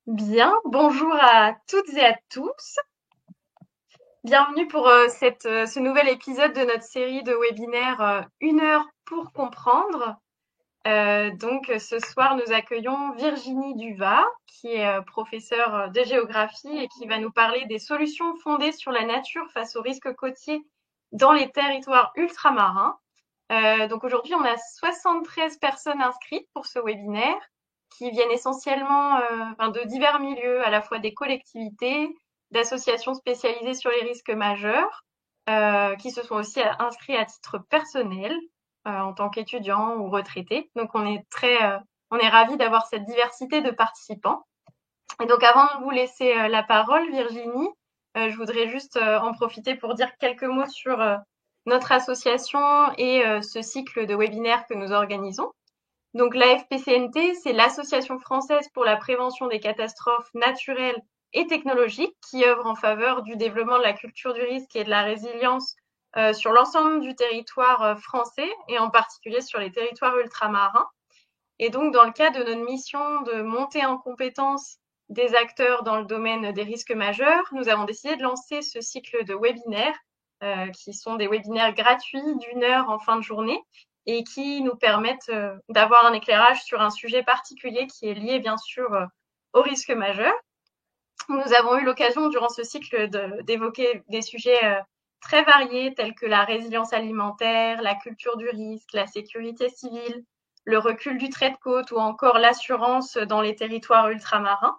Bien, bonjour à toutes et à tous. Bienvenue pour ce nouvel épisode de notre série de webinaires 1 heure pour comprendre. Ce soir, nous accueillons Virginie Duvat, qui est professeure de géographie et qui va nous parler des solutions fondées sur la nature face aux risques côtiers dans les territoires ultramarins. Donc aujourd'hui, on a 73 personnes inscrites pour ce webinaire qui viennent essentiellement de divers milieux, à la fois des collectivités, d'associations spécialisées sur les risques majeurs, qui se sont aussi inscrits à titre personnel en tant qu'étudiants ou retraités. Donc on est ravis d'avoir cette diversité de participants. Et donc avant de vous laisser la parole, Virginie, je voudrais juste en profiter pour dire quelques mots sur notre association et ce cycle de webinaires que nous organisons. Donc l'AFPCNT, c'est l'Association française pour la prévention des catastrophes naturelles et technologiques qui œuvre en faveur du développement de la culture du risque et de la résilience sur l'ensemble du territoire français et en particulier sur les territoires ultramarins. Et donc, dans le cadre de notre mission de monter en compétence des acteurs dans le domaine des risques majeurs, nous avons décidé de lancer ce cycle de webinaires, qui sont des webinaires gratuits d'1 heure en fin de journée et qui nous permettent d'avoir un éclairage sur un sujet particulier qui est lié bien sûr aux risques majeurs. Nous avons eu l'occasion durant ce cycle d'évoquer des sujets très variés tels que la résilience alimentaire, la culture du risque, la sécurité civile, le recul du trait de côte ou encore l'assurance dans les territoires ultramarins.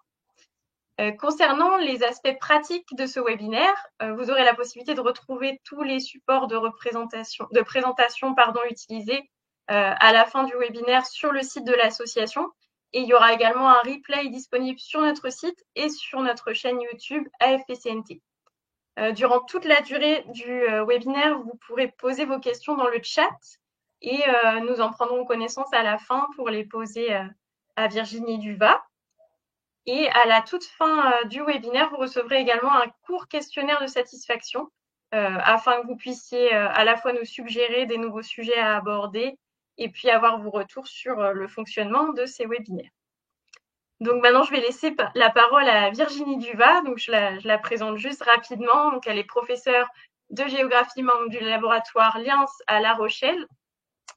Concernant les aspects pratiques de ce webinaire, vous aurez la possibilité de retrouver tous les supports de présentation utilisés à la fin du webinaire sur le site de l'association. Et il y aura également un replay disponible sur notre site et sur notre chaîne YouTube AFPCNT. Durant toute la durée du webinaire, vous pourrez poser vos questions dans le chat et nous en prendrons connaissance à la fin pour les poser à Virginie Duvat. Et à la toute fin du webinaire, vous recevrez également un court questionnaire de satisfaction afin que vous puissiez à la fois nous suggérer des nouveaux sujets à aborder et puis avoir vos retours sur le fonctionnement de ces webinaires. Donc maintenant, je vais laisser la parole à Virginie Duvat. Donc je la présente juste rapidement. Donc elle est professeure de géographie, membre du laboratoire Liens à La Rochelle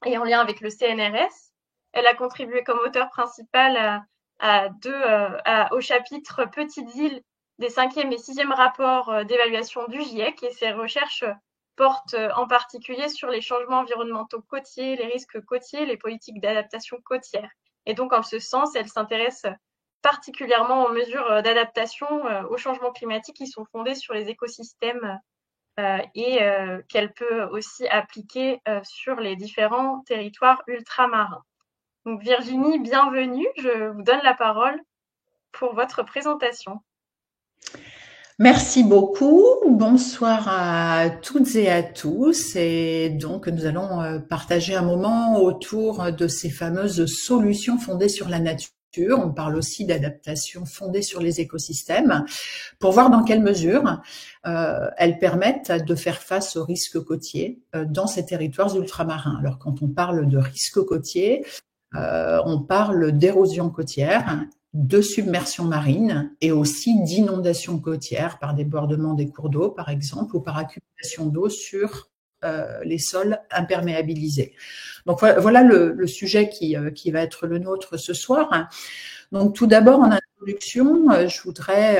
et en lien avec le CNRS. Elle a contribué comme auteure principale au chapitre Petites îles des 5e et 6e rapports d'évaluation du GIEC et ses recherches portent en particulier sur les changements environnementaux côtiers, les risques côtiers, les politiques d'adaptation côtière. Et donc, en ce sens, elle s'intéresse particulièrement aux mesures d'adaptation au changement climatique qui sont fondées sur les écosystèmes et qu'elle peut aussi appliquer sur les différents territoires ultramarins. Donc Virginie, bienvenue, je vous donne la parole pour votre présentation. Merci beaucoup. Bonsoir à toutes et à tous. Et donc, nous allons partager un moment autour de ces fameuses solutions fondées sur la nature. On parle aussi d'adaptation fondée sur les écosystèmes pour voir dans quelle mesure elles permettent de faire face aux risques côtiers dans ces territoires ultramarins. Alors, quand on parle de risques côtiers, on parle d'érosion côtière, de submersion marine et aussi d'inondation côtière par débordement des cours d'eau, par exemple, ou par accumulation d'eau sur les sols imperméabilisés. Donc voilà le sujet qui va être le nôtre ce soir. Donc tout d'abord, en introduction, je voudrais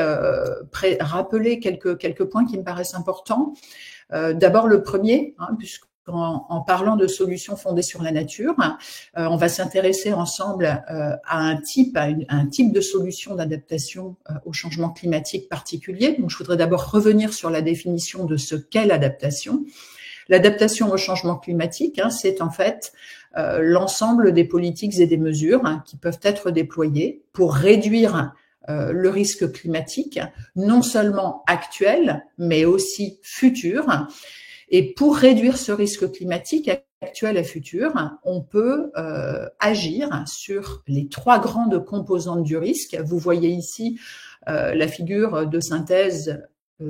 rappeler quelques points qui me paraissent importants. D'abord le premier, puisqu'en parlant de solutions fondées sur la nature, on va s'intéresser ensemble à un type de solution d'adaptation au changement climatique particulier. Donc je voudrais d'abord revenir sur la définition de ce qu'est l'adaptation. L'adaptation au changement climatique, c'est en fait l'ensemble des politiques et des mesures qui peuvent être déployées pour réduire le risque climatique, non seulement actuel, mais aussi futur. Et pour réduire ce risque climatique actuel et futur, on peut agir sur les 3 grandes composantes du risque. Vous voyez ici la figure de synthèse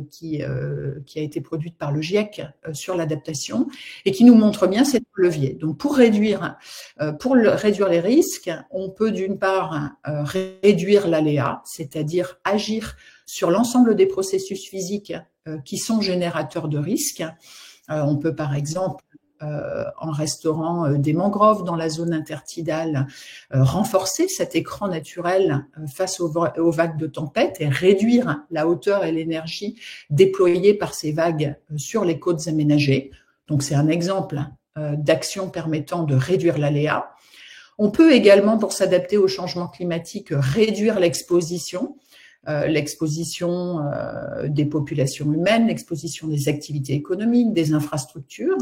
qui a été produite par le GIEC sur l'adaptation et qui nous montre bien ces leviers. Donc, pour réduire les risques, on peut d'une part réduire l'aléa, c'est-à-dire agir sur l'ensemble des processus physiques qui sont générateurs de risques. On peut par exemple en restaurant des mangroves dans la zone intertidale, renforcer cet écran naturel face aux vagues de tempête et réduire la hauteur et l'énergie déployée par ces vagues sur les côtes aménagées. Donc c'est un exemple d'action permettant de réduire l'aléa. On peut également, pour s'adapter au changement climatique, réduire l'exposition des populations humaines, l'exposition des activités économiques, des infrastructures.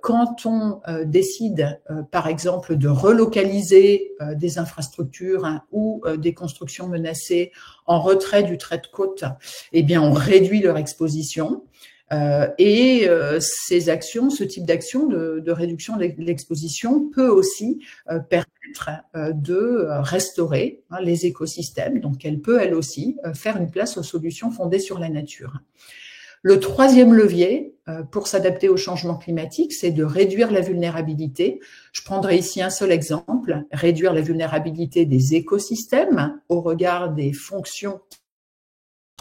Quand on décide, par exemple, de relocaliser des infrastructures ou des constructions menacées en retrait du trait de côte, eh bien, on réduit leur exposition. Ces actions, ce type d'action de réduction de l'exposition peut aussi permettre de restaurer les écosystèmes. Donc, elle peut, elle aussi, faire une place aux solutions fondées sur la nature. Le troisième levier pour s'adapter au changement climatique, c'est de réduire la vulnérabilité. Je prendrai ici un seul exemple, réduire la vulnérabilité des écosystèmes au regard des fonctions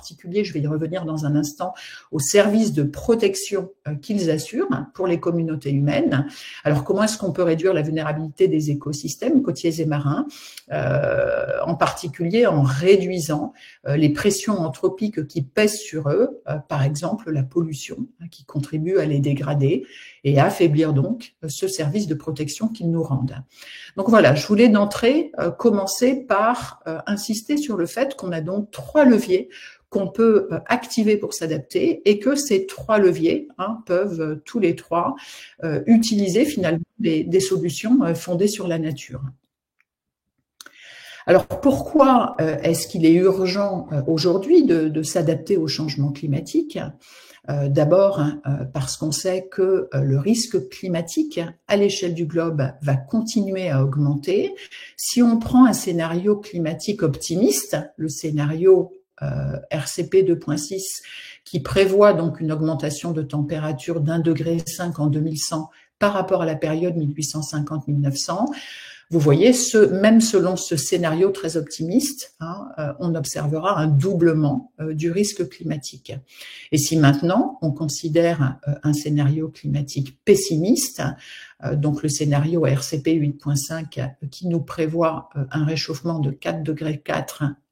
particulier, je vais y revenir dans un instant, aux services de protection qu'ils assurent pour les communautés humaines. Alors, comment est-ce qu'on peut réduire la vulnérabilité des écosystèmes côtiers et marins, en particulier en réduisant les pressions anthropiques qui pèsent sur eux, par exemple la pollution, qui contribue à les dégrader et à affaiblir donc ce service de protection qu'ils nous rendent. Donc voilà, je voulais d'entrée commencer par insister sur le fait qu'on a donc 3 leviers qu'on peut activer pour s'adapter et que ces 3 leviers peuvent tous les 3 utiliser finalement des solutions fondées sur la nature. Alors pourquoi est-ce qu'il est urgent aujourd'hui de s'adapter au changement climatique ? D'abord parce qu'on sait que le risque climatique à l'échelle du globe va continuer à augmenter. Si on prend un scénario climatique optimiste, le scénario RCP 2.6, qui prévoit donc une augmentation de température d'1,5 degré en 2100 par rapport à la période 1850-1900, vous voyez, même selon ce scénario très optimiste, on observera un doublement du risque climatique. Et si maintenant on considère un scénario climatique pessimiste, donc le scénario RCP 8.5 qui nous prévoit un réchauffement de 4,4 degrés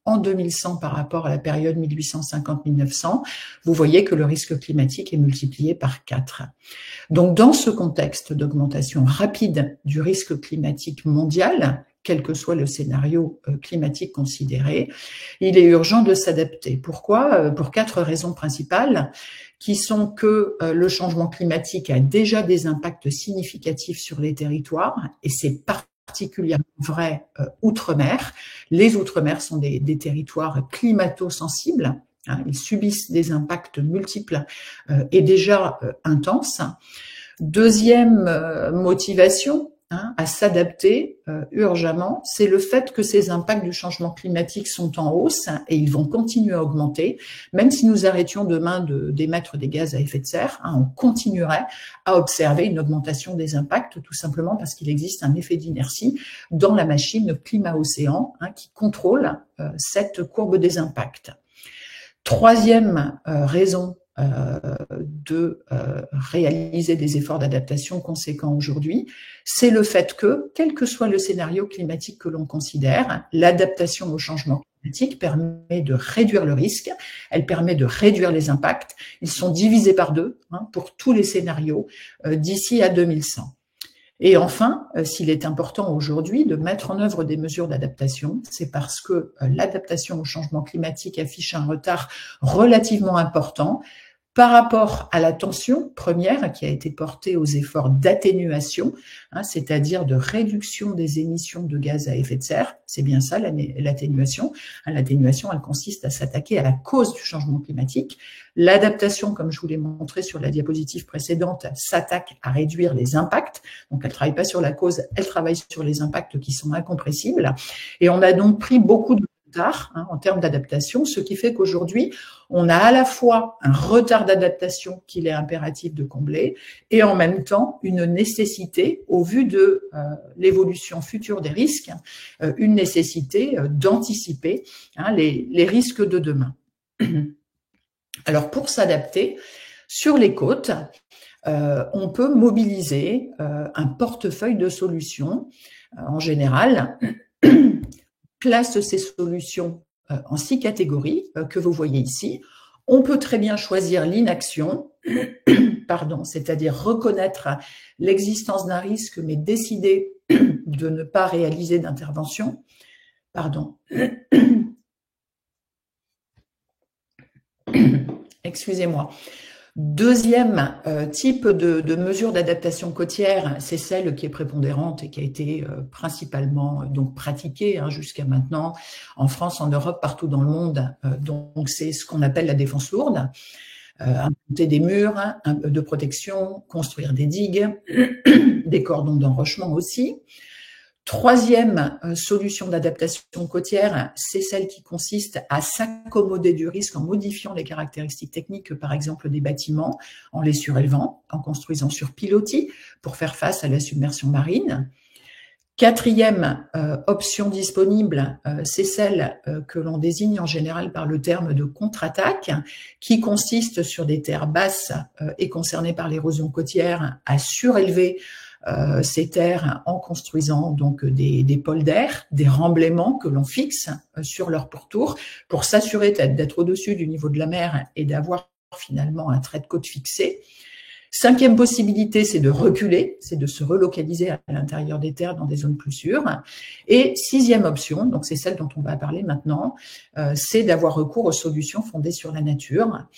en 2100 par rapport à la période 1850-1900, vous voyez que le risque climatique est multiplié par 4. Donc, dans ce contexte d'augmentation rapide du risque climatique mondial, quel que soit le scénario climatique considéré, il est urgent de s'adapter. Pourquoi ? Pour 4 raisons principales, qui sont que le changement climatique a déjà des impacts significatifs sur les territoires, et c'est particulièrement vrai outre-mer. Les outre-mer sont des territoires climato-sensibles. Ils subissent des impacts multiples et déjà intenses. Deuxième motivation à s'adapter urgemment, c'est le fait que ces impacts du changement climatique sont en hausse et ils vont continuer à augmenter. Même si nous arrêtions demain d'émettre des gaz à effet de serre, on continuerait à observer une augmentation des impacts, tout simplement parce qu'il existe un effet d'inertie dans la machine climat-océan qui contrôle cette courbe des impacts. Troisième raison de réaliser des efforts d'adaptation conséquents aujourd'hui, c'est le fait que, quel que soit le scénario climatique que l'on considère, l'adaptation au changement climatique permet de réduire le risque, elle permet de réduire les impacts. Ils sont divisés par 2 pour tous les scénarios d'ici à 2100. Et enfin, s'il est important aujourd'hui de mettre en œuvre des mesures d'adaptation, c'est parce que l'adaptation au changement climatique affiche un retard relativement important par rapport à l'attention première qui a été portée aux efforts d'atténuation, c'est-à-dire de réduction des émissions de gaz à effet de serre. C'est bien ça l'atténuation. L'atténuation, elle consiste à s'attaquer à la cause du changement climatique. L'adaptation, comme je vous l'ai montré sur la diapositive précédente, s'attaque à réduire les impacts. Donc, elle ne travaille pas sur la cause, elle travaille sur les impacts qui sont incompressibles. Et on a donc pris beaucoup de retard en termes d'adaptation, ce qui fait qu'aujourd'hui, on a à la fois un retard d'adaptation qu'il est impératif de combler et en même temps une nécessité, au vu de l'évolution future des risques, une nécessité d'anticiper les risques de demain. Alors, pour s'adapter, sur les côtes, on peut mobiliser un portefeuille de solutions. En général, classe ces solutions en 6 catégories que vous voyez ici. On peut très bien choisir l'inaction, c'est-à-dire reconnaître l'existence d'un risque, mais décider de ne pas réaliser d'intervention. Excusez-moi. Deuxième type de mesure d'adaptation côtière, c'est celle qui est prépondérante et qui a été principalement donc pratiquée jusqu'à maintenant en France, en Europe, partout dans le monde. Donc c'est ce qu'on appelle la défense lourde. Implanter des murs de protection, construire des digues, des cordons d'enrochement aussi. Troisième solution d'adaptation côtière, c'est celle qui consiste à s'accommoder du risque en modifiant les caractéristiques techniques, par exemple des bâtiments, en les surélevant, en construisant sur pilotis pour faire face à la submersion marine. Quatrième option disponible, c'est celle que l'on désigne en général par le terme de contre-attaque, qui consiste sur des terres basses et concernées par l'érosion côtière à surélever ces terres en construisant donc des polders, des remblaiements que l'on fixe sur leur pourtour pour s'assurer d'être au-dessus du niveau de la mer et d'avoir finalement un trait de côte fixé. Cinquième possibilité, c'est de reculer, c'est de se relocaliser à l'intérieur des terres dans des zones plus sûres. Et sixième option, donc c'est celle dont on va parler maintenant, c'est d'avoir recours aux solutions fondées sur la nature,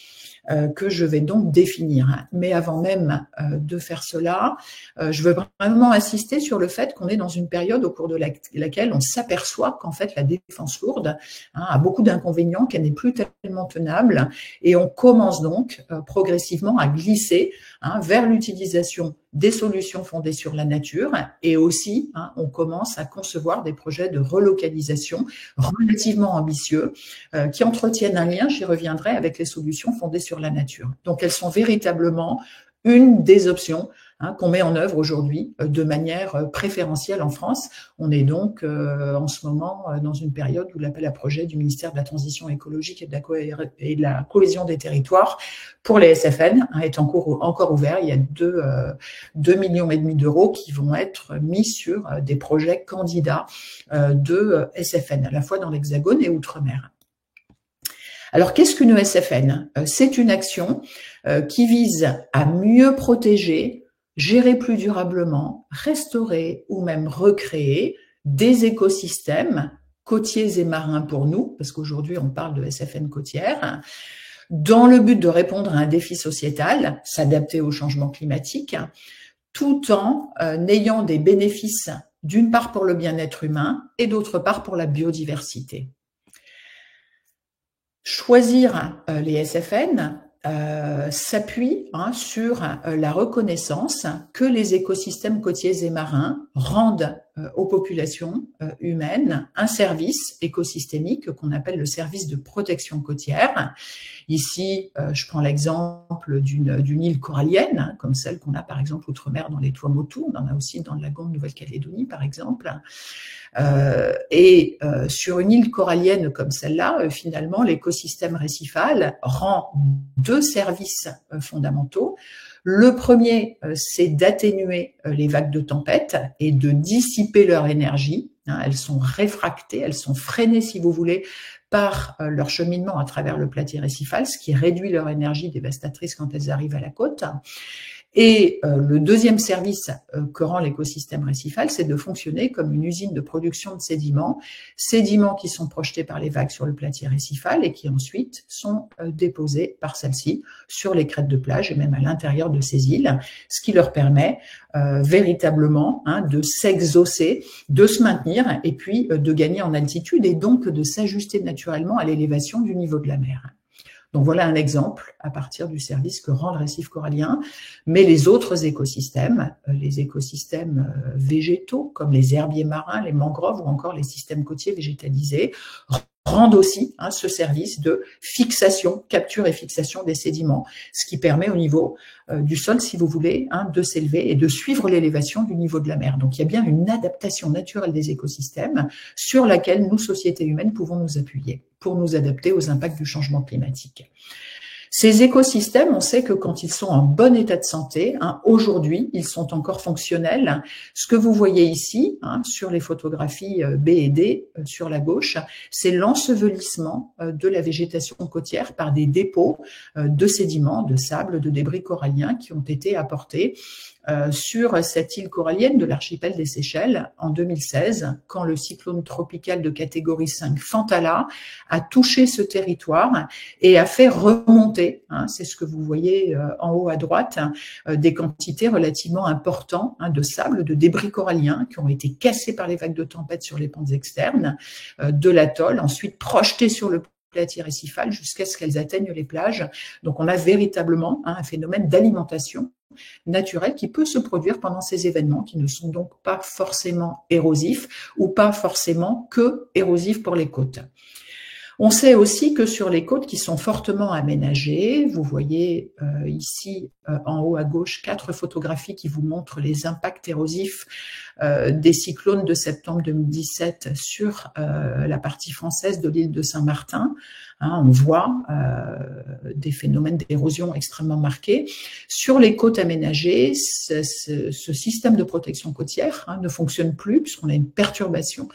que je vais donc définir. Mais avant même de faire cela, je veux vraiment insister sur le fait qu'on est dans une période au cours de laquelle on s'aperçoit qu'en fait la défense lourde a beaucoup d'inconvénients, qu'elle n'est plus tellement tenable, et on commence donc progressivement à glisser vers l'utilisation des solutions fondées sur la nature, et aussi on commence à concevoir des projets de relocalisation relativement ambitieux qui entretiennent un lien, j'y reviendrai, avec les solutions fondées sur la nature. Donc elles sont véritablement une des options qu'on met en œuvre aujourd'hui de manière préférentielle en France. On est donc en ce moment dans une période où l'appel à projet du ministère de la Transition écologique et de la cohésion des territoires pour les SFN est encore ouvert. Il y a 2,5 millions d'euros qui vont être mis sur des projets candidats de SFN, à la fois dans l'Hexagone et Outre-mer. Alors, qu'est-ce qu'une SFN? C'est une action qui vise à mieux protéger, gérer plus durablement, restaurer ou même recréer des écosystèmes côtiers et marins pour nous, parce qu'aujourd'hui on parle de SFN côtière, dans le but de répondre à un défi sociétal, s'adapter au changement climatique, tout en ayant des bénéfices d'une part pour le bien-être humain et d'autre part pour la biodiversité. Choisir les SFN s'appuie sur la reconnaissance que les écosystèmes côtiers et marins rendent aux populations humaines un service écosystémique qu'on appelle le service de protection côtière. Ici, je prends l'exemple d'une île corallienne, comme celle qu'on a par exemple outre-mer dans les Tuamotu, on en a aussi dans le lagon de Nouvelle-Calédonie par exemple. Sur une île corallienne comme celle-là, finalement, l'écosystème récifal rend deux services fondamentaux. Le premier, c'est d'atténuer les vagues de tempête et de dissiper leur énergie. Elles sont réfractées, elles sont freinées, si vous voulez, par leur cheminement à travers le platier récifal, ce qui réduit leur énergie dévastatrice quand elles arrivent à la côte. Et le deuxième service que rend l'écosystème récifal, c'est de fonctionner comme une usine de production de sédiments qui sont projetés par les vagues sur le platier récifal et qui ensuite sont déposés par celles-ci sur les crêtes de plage et même à l'intérieur de ces îles, ce qui leur permet véritablement de s'exaucer, de se maintenir et puis de gagner en altitude et donc de s'ajuster naturellement à l'élévation du niveau de la mer. Donc voilà un exemple à partir du service que rend le récif corallien, mais les autres écosystèmes, les écosystèmes végétaux comme les herbiers marins, les mangroves ou encore les systèmes côtiers végétalisés rendent aussi ce service de fixation, capture et fixation des sédiments, ce qui permet au niveau du sol, si vous voulez, de s'élever et de suivre l'élévation du niveau de la mer. Donc il y a bien une adaptation naturelle des écosystèmes sur laquelle nous, sociétés humaines, pouvons nous appuyer pour nous adapter aux impacts du changement climatique. Ces écosystèmes, on sait que quand ils sont en bon état de santé, aujourd'hui, ils sont encore fonctionnels. Ce que vous voyez ici, sur les photographies B et D, sur la gauche, c'est l'ensevelissement de la végétation côtière par des dépôts de sédiments, de sable, de débris coralliens qui ont été apportés sur cette île corallienne de l'archipel des Seychelles en 2016, quand le cyclone tropical de catégorie 5 Fantala a touché ce territoire et a fait remonter, c'est ce que vous voyez en haut à droite, des quantités relativement importantes de sable, de débris coralliens qui ont été cassés par les vagues de tempête sur les pentes externes de l'atoll, ensuite projetés sur le plateau récifal jusqu'à ce qu'elles atteignent les plages. Donc on a véritablement un phénomène d'alimentation naturelle qui peut se produire pendant ces événements qui ne sont donc pas forcément érosifs ou pas forcément que érosifs pour les côtes. On sait aussi que sur les côtes qui sont fortement aménagées, vous voyez ici en haut à gauche 4 photographies qui vous montrent les impacts érosifs des cyclones de septembre 2017 sur la partie française de l'île de Saint-Martin. On voit des phénomènes d'érosion extrêmement marqués. Sur les côtes aménagées, ce système de protection côtière ne fonctionne plus puisqu'on a une perturbation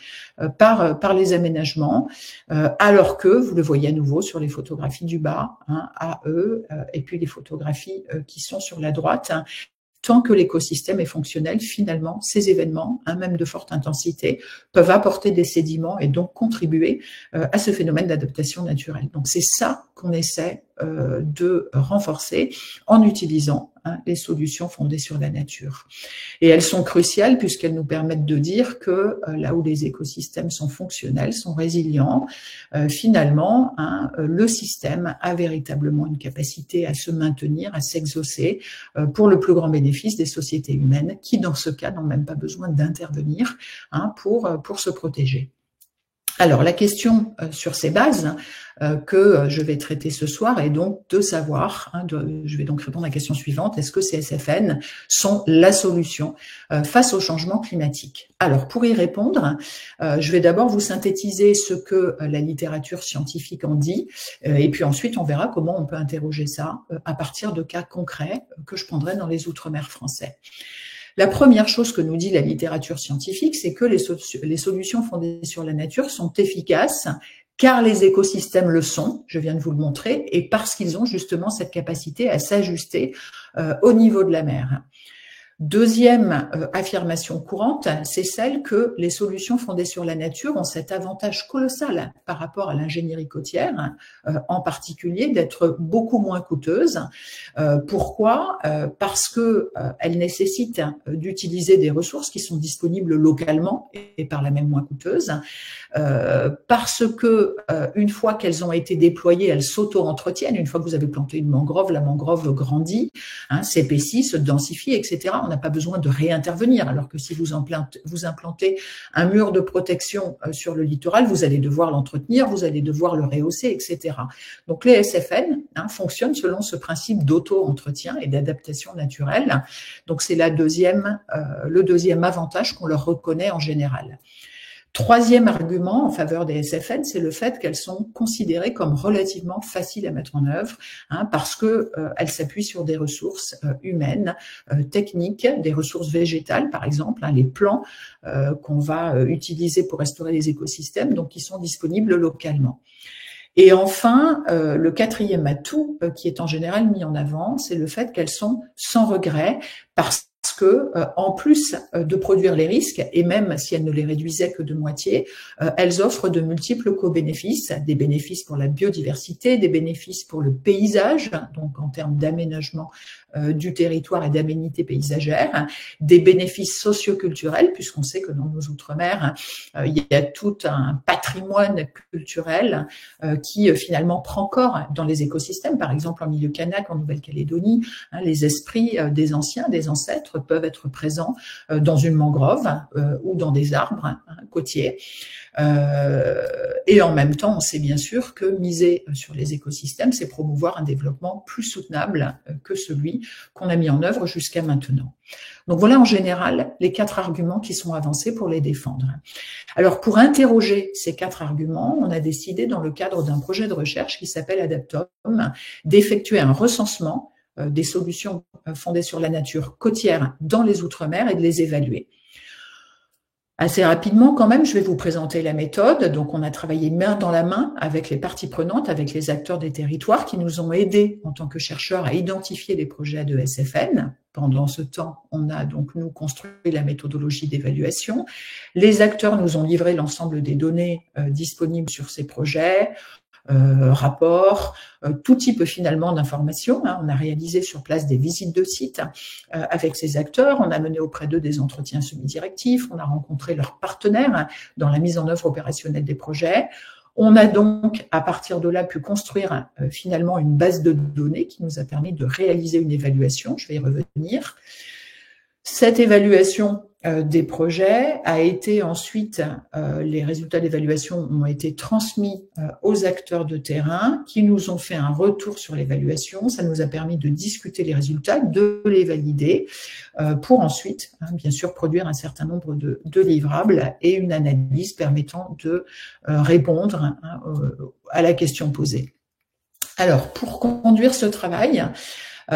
par les aménagements, alors que, vous le voyez à nouveau sur les photographies du bas, AE, et puis les photographies qui sont sur la droite, tant que l'écosystème est fonctionnel, finalement, ces événements, même de forte intensité, peuvent apporter des sédiments et donc contribuer à ce phénomène d'adaptation naturelle. Donc c'est ça qu'on essaie de renforcer en utilisant les solutions fondées sur la nature. Et elles sont cruciales puisqu'elles nous permettent de dire que là où les écosystèmes sont fonctionnels, sont résilients, finalement, le système a véritablement une capacité à se maintenir, à s'exaucer pour le plus grand bénéfice des sociétés humaines qui, dans ce cas, n'ont même pas besoin d'intervenir pour se protéger. Alors, la question sur ces bases que je vais traiter ce soir est donc de savoir, je vais donc répondre à la question suivante, est-ce que ces SFN sont la solution face au changement climatique? Alors, pour y répondre, je vais d'abord vous synthétiser ce que la littérature scientifique en dit, et puis ensuite on verra comment on peut interroger ça à partir de cas concrets que je prendrai dans les Outre-mer français. La première chose que nous dit la littérature scientifique, c'est que les solutions fondées sur la nature sont efficaces car les écosystèmes le sont, je viens de vous le montrer, et parce qu'ils ont justement cette capacité à s'ajuster au niveau de la mer. Deuxième affirmation courante, c'est celle que les solutions fondées sur la nature ont cet avantage colossal par rapport à l'ingénierie côtière, en particulier d'être beaucoup moins coûteuses. Pourquoi? Parce que elles nécessitent d'utiliser des ressources qui sont disponibles localement et par là même moins coûteuses. Parce que une fois qu'elles ont été déployées, elles s'auto-entretiennent. Une fois que vous avez planté une mangrove, la mangrove grandit, s'épaissit, se densifie, etc. On n'a pas besoin de réintervenir, alors que si vous implantez un mur de protection sur le littoral, vous allez devoir l'entretenir, vous allez devoir le rehausser, etc. Donc les SFN fonctionnent selon ce principe d'auto-entretien et d'adaptation naturelle. Donc c'est le deuxième avantage qu'on leur reconnaît en général. Troisième argument en faveur des SFN, c'est le fait qu'elles sont considérées comme relativement faciles à mettre en œuvre, parce que elles s'appuient sur des ressources humaines, techniques, des ressources végétales, par exemple, les plants qu'on va utiliser pour restaurer les écosystèmes, donc qui sont disponibles localement. Et enfin, le quatrième atout qui est en général mis en avant, c'est le fait qu'elles sont sans regret, parce que, en plus de produire les risques, et même si elles ne les réduisaient que de moitié, elles offrent de multiples co-bénéfices, des bénéfices pour la biodiversité, des bénéfices pour le paysage, donc en termes d'aménagement du territoire et d'aménité paysagère, des bénéfices socioculturels, puisqu'on sait que dans nos Outre-mer, il y a tout un patrimoine culturel qui finalement prend corps dans les écosystèmes. Par exemple, en milieu kanak, en Nouvelle-Calédonie, les esprits des anciens, des ancêtres peuvent être présents dans une mangrove ou dans des arbres côtiers. Et en même temps, on sait bien sûr que miser sur les écosystèmes, c'est promouvoir un développement plus soutenable que celui qu'on a mis en œuvre jusqu'à maintenant. Donc voilà en général les 4 arguments qui sont avancés pour les défendre. Alors pour interroger ces 4 arguments, on a décidé dans le cadre d'un projet de recherche qui s'appelle Adaptom d'effectuer un recensement des solutions fondées sur la nature côtière dans les Outre-mer et de les évaluer. Assez rapidement, quand même, je vais vous présenter la méthode. Donc, on a travaillé main dans la main avec les parties prenantes, avec les acteurs des territoires qui nous ont aidés en tant que chercheurs à identifier les projets de SFN. Pendant ce temps, on a donc, nous, construit la méthodologie d'évaluation. Les acteurs nous ont livré l'ensemble des données disponibles sur ces projets, rapports, tout type finalement d'informations. On a réalisé sur place des visites de site avec ces acteurs, on a mené auprès d'eux des entretiens semi-directifs, on a rencontré leurs partenaires dans la mise en œuvre opérationnelle des projets. On a donc, à partir de là, pu construire finalement une base de données qui nous a permis de réaliser une évaluation, je vais y revenir. Cette évaluation des projets a été ensuite, les résultats d'évaluation ont été transmis aux acteurs de terrain qui nous ont fait un retour sur l'évaluation. Ça nous a permis de discuter les résultats, de les valider pour ensuite, bien sûr, produire un certain nombre de livrables et une analyse permettant de répondre à la question posée. Alors, pour conduire ce travail,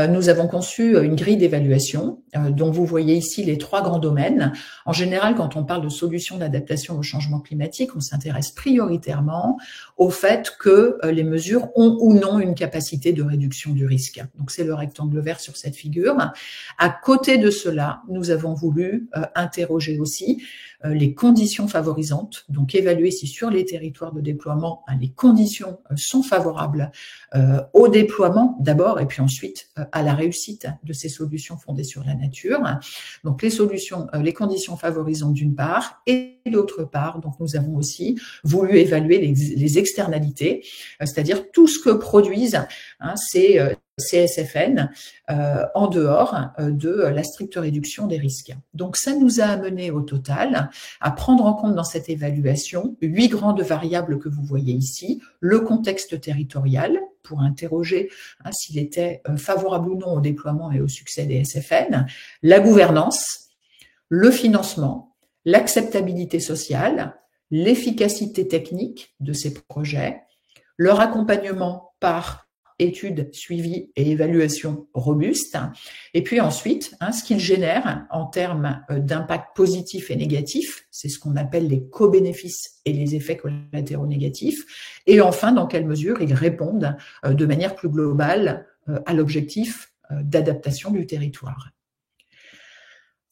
nous avons conçu une grille d'évaluation dont vous voyez ici les 3 grands domaines. En général, quand on parle de solutions d'adaptation au changement climatique, on s'intéresse prioritairement au fait que les mesures ont ou non une capacité de réduction du risque. Donc, c'est le rectangle vert sur cette figure. À côté de cela, nous avons voulu interroger aussi les conditions favorisantes, donc évaluer si sur les territoires de déploiement, les conditions sont favorables au déploiement d'abord et puis ensuite à la réussite de ces solutions fondées sur la nature. Donc les conditions favorisantes d'une part et d'autre part, donc nous avons aussi voulu évaluer les externalités, c'est-à-dire tout ce que produisent ces SFN en dehors de la stricte réduction des risques. Donc ça nous a amené au total à prendre en compte dans cette évaluation 8 grandes variables que vous voyez ici, le contexte territorial pour interroger s'il était favorable ou non au déploiement et au succès des SFN, la gouvernance, le financement, l'acceptabilité sociale, l'efficacité technique de ces projets, leur accompagnement par études, suivi et évaluation robuste, et puis ensuite, ce qu'ils génèrent en termes d'impact positif et négatif, c'est ce qu'on appelle les co-bénéfices et les effets collatéraux négatifs, et enfin, dans quelle mesure ils répondent de manière plus globale à l'objectif d'adaptation du territoire.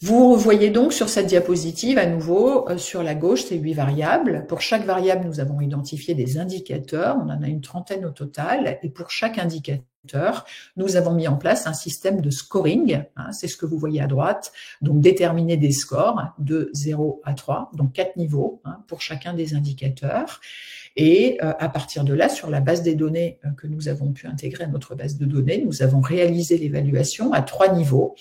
Vous voyez donc sur cette diapositive, à nouveau, sur la gauche, ces 8 variables. Pour chaque variable, nous avons identifié des indicateurs. On en a une trentaine au total. Et pour chaque indicateur, nous avons mis en place un système de scoring. C'est ce que vous voyez à droite. Donc, déterminer des scores de 0 à 3, donc 4 niveaux pour chacun des indicateurs. Et à partir de là, sur la base des données que nous avons pu intégrer à notre base de données, nous avons réalisé l'évaluation à 3 niveaux.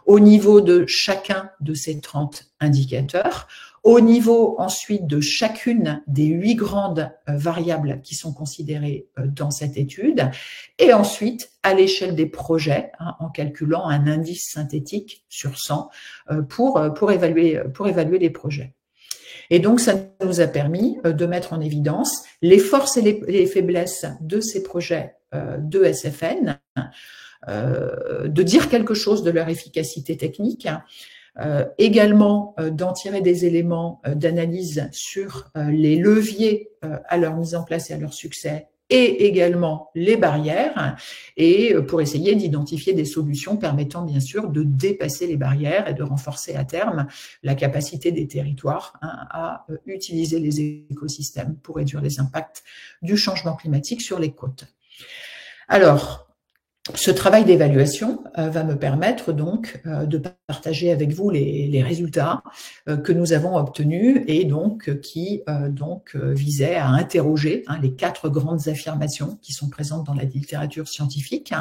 Au niveau de chacun de ces 30 indicateurs, au niveau ensuite de chacune des 8 grandes variables qui sont considérées dans cette étude, et ensuite à l'échelle des projets, en calculant un indice synthétique sur 100 pour évaluer les projets. Et donc, ça nous a permis de mettre en évidence les forces et les faiblesses de ces projets de SFN, de dire quelque chose de leur efficacité technique, également d'en tirer des éléments d'analyse sur les leviers à leur mise en place et à leur succès, et également les barrières, et pour essayer d'identifier des solutions permettant bien sûr de dépasser les barrières et de renforcer à terme la capacité des territoires à utiliser les écosystèmes pour réduire les impacts du changement climatique sur les côtes. Alors, ce travail d'évaluation va me permettre donc de partager avec vous les résultats que nous avons obtenus et donc qui visaient à interroger les 4 grandes affirmations qui sont présentes dans la littérature scientifique.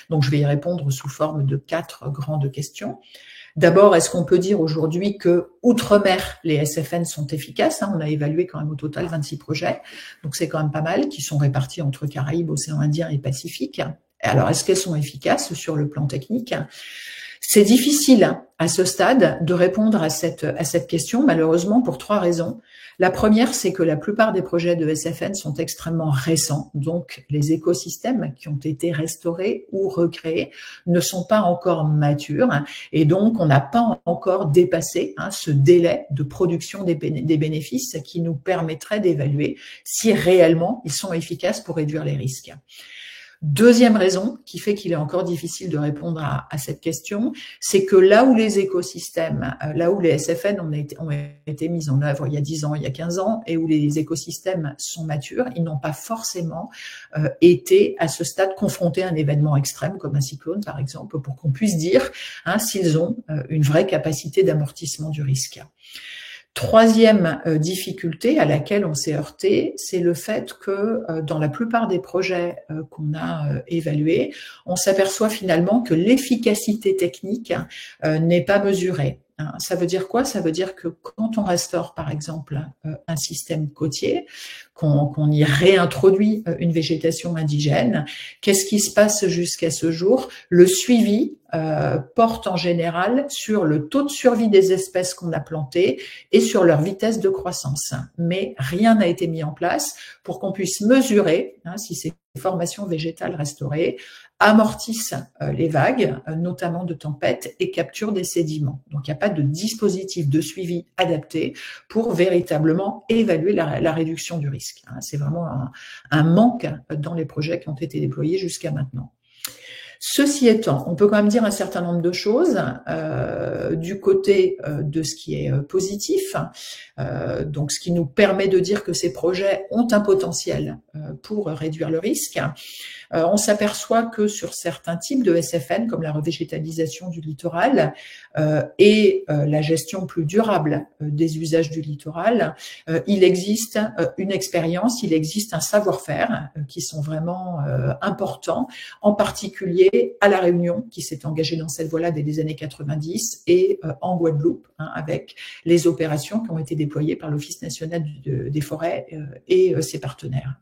Donc je vais y répondre sous forme de 4 grandes questions. D'abord, est-ce qu'on peut dire aujourd'hui que, outre-mer, les SFN sont efficaces? On a évalué quand même au total 26 projets, donc c'est quand même pas mal, qui sont répartis entre Caraïbes, Océan Indien et Pacifique. Alors, est-ce qu'elles sont efficaces sur le plan technique? C'est difficile à ce stade de répondre à cette question, malheureusement, pour 3 raisons. La première, c'est que la plupart des projets de SFN sont extrêmement récents, donc les écosystèmes qui ont été restaurés ou recréés ne sont pas encore matures, et donc on n'a pas encore dépassé ce délai de production des bénéfices qui nous permettrait d'évaluer si réellement ils sont efficaces pour réduire les risques. Deuxième raison qui fait qu'il est encore difficile de répondre à cette question, c'est que là où les écosystèmes, là où les SFN ont été mis en œuvre il y a 10 ans, il y a 15 ans, et où les écosystèmes sont matures, ils n'ont pas forcément été à ce stade confrontés à un événement extrême comme un cyclone par exemple, pour qu'on puisse dire s'ils ont une vraie capacité d'amortissement du risque. Troisième difficulté à laquelle on s'est heurté, c'est le fait que dans la plupart des projets qu'on a évalués, on s'aperçoit finalement que l'efficacité technique n'est pas mesurée. Ça veut dire quoi? Ça veut dire que quand on restaure, par exemple, un système côtier, qu'on y réintroduit une végétation indigène, qu'est-ce qui se passe jusqu'à ce jour? Le suivi porte en général sur le taux de survie des espèces qu'on a plantées et sur leur vitesse de croissance. Mais rien n'a été mis en place pour qu'on puisse mesurer si ces formations végétales restaurées amortissent les vagues, notamment de tempêtes, et capturent des sédiments. Donc, il n'y a pas de dispositif de suivi adapté pour véritablement évaluer la réduction du risque. C'est vraiment un manque dans les projets qui ont été déployés jusqu'à maintenant. Ceci étant, on peut quand même dire un certain nombre de choses du côté de ce qui est positif, donc ce qui nous permet de dire que ces projets ont un potentiel pour réduire le risque. On s'aperçoit que sur certains types de SFN, comme la revégétalisation du littoral et la gestion plus durable des usages du littoral, il existe une expérience, il existe un savoir-faire qui sont vraiment importants, en particulier à La Réunion, qui s'est engagée dans cette voie-là dès les années 90, et en Guadeloupe, avec les opérations qui ont été déployées par l'Office national des forêts et ses partenaires.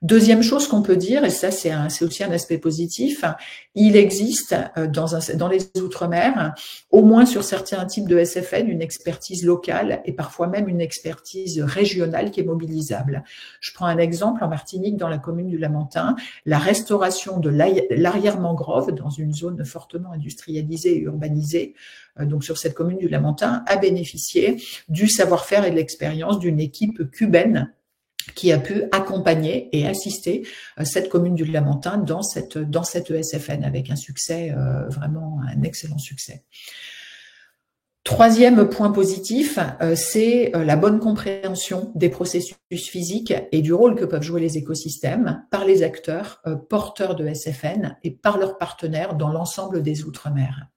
Deuxième chose qu'on peut dire, et ça c'est aussi un aspect positif, il existe dans les Outre-mer, au moins sur certains types de SFN, une expertise locale et parfois même une expertise régionale qui est mobilisable. Je prends un exemple en Martinique, dans la commune du Lamentin, la restauration de l'arrière-mangrove dans une zone fortement industrialisée et urbanisée, donc sur cette commune du Lamentin, a bénéficié du savoir-faire et de l'expérience d'une équipe cubaine qui a pu accompagner et assister cette commune du Lamentin dans cette ESFN avec un succès, vraiment un excellent succès. Troisième point positif, c'est la bonne compréhension des processus physiques et du rôle que peuvent jouer les écosystèmes par les acteurs porteurs de SFN et par leurs partenaires dans l'ensemble des Outre-mer.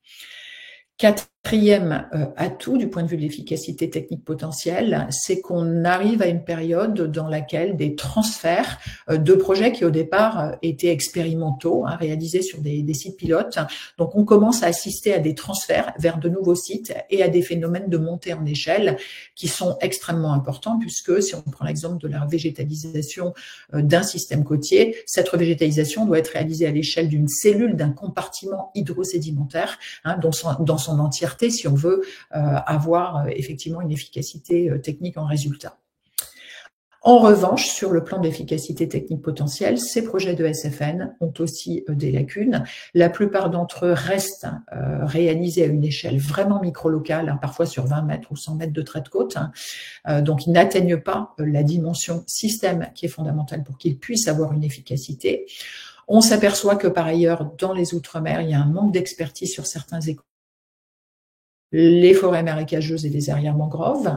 Quatrième atout du point de vue de l'efficacité technique potentielle, c'est qu'on arrive à une période dans laquelle des transferts de projets qui au départ étaient expérimentaux, réalisés sur des sites pilotes, donc on commence à assister à des transferts vers de nouveaux sites et à des phénomènes de montée en échelle qui sont extrêmement importants, puisque si on prend l'exemple de la végétalisation d'un système côtier, cette végétalisation doit être réalisée à l'échelle d'une cellule, d'un compartiment hydrosédimentaire, dans son entièreté, si on veut avoir effectivement une efficacité technique en résultat. En revanche, sur le plan d'efficacité technique potentielle, ces projets de SFN ont aussi des lacunes. La plupart d'entre eux restent réalisés à une échelle vraiment micro-locale, parfois sur 20 mètres ou 100 mètres de trait de côte. Donc, ils n'atteignent pas la dimension système qui est fondamentale pour qu'ils puissent avoir une efficacité. On s'aperçoit que par ailleurs, dans les Outre-mer, il y a un manque d'expertise sur certains écosystèmes, les forêts marécageuses et les arrière-mangroves.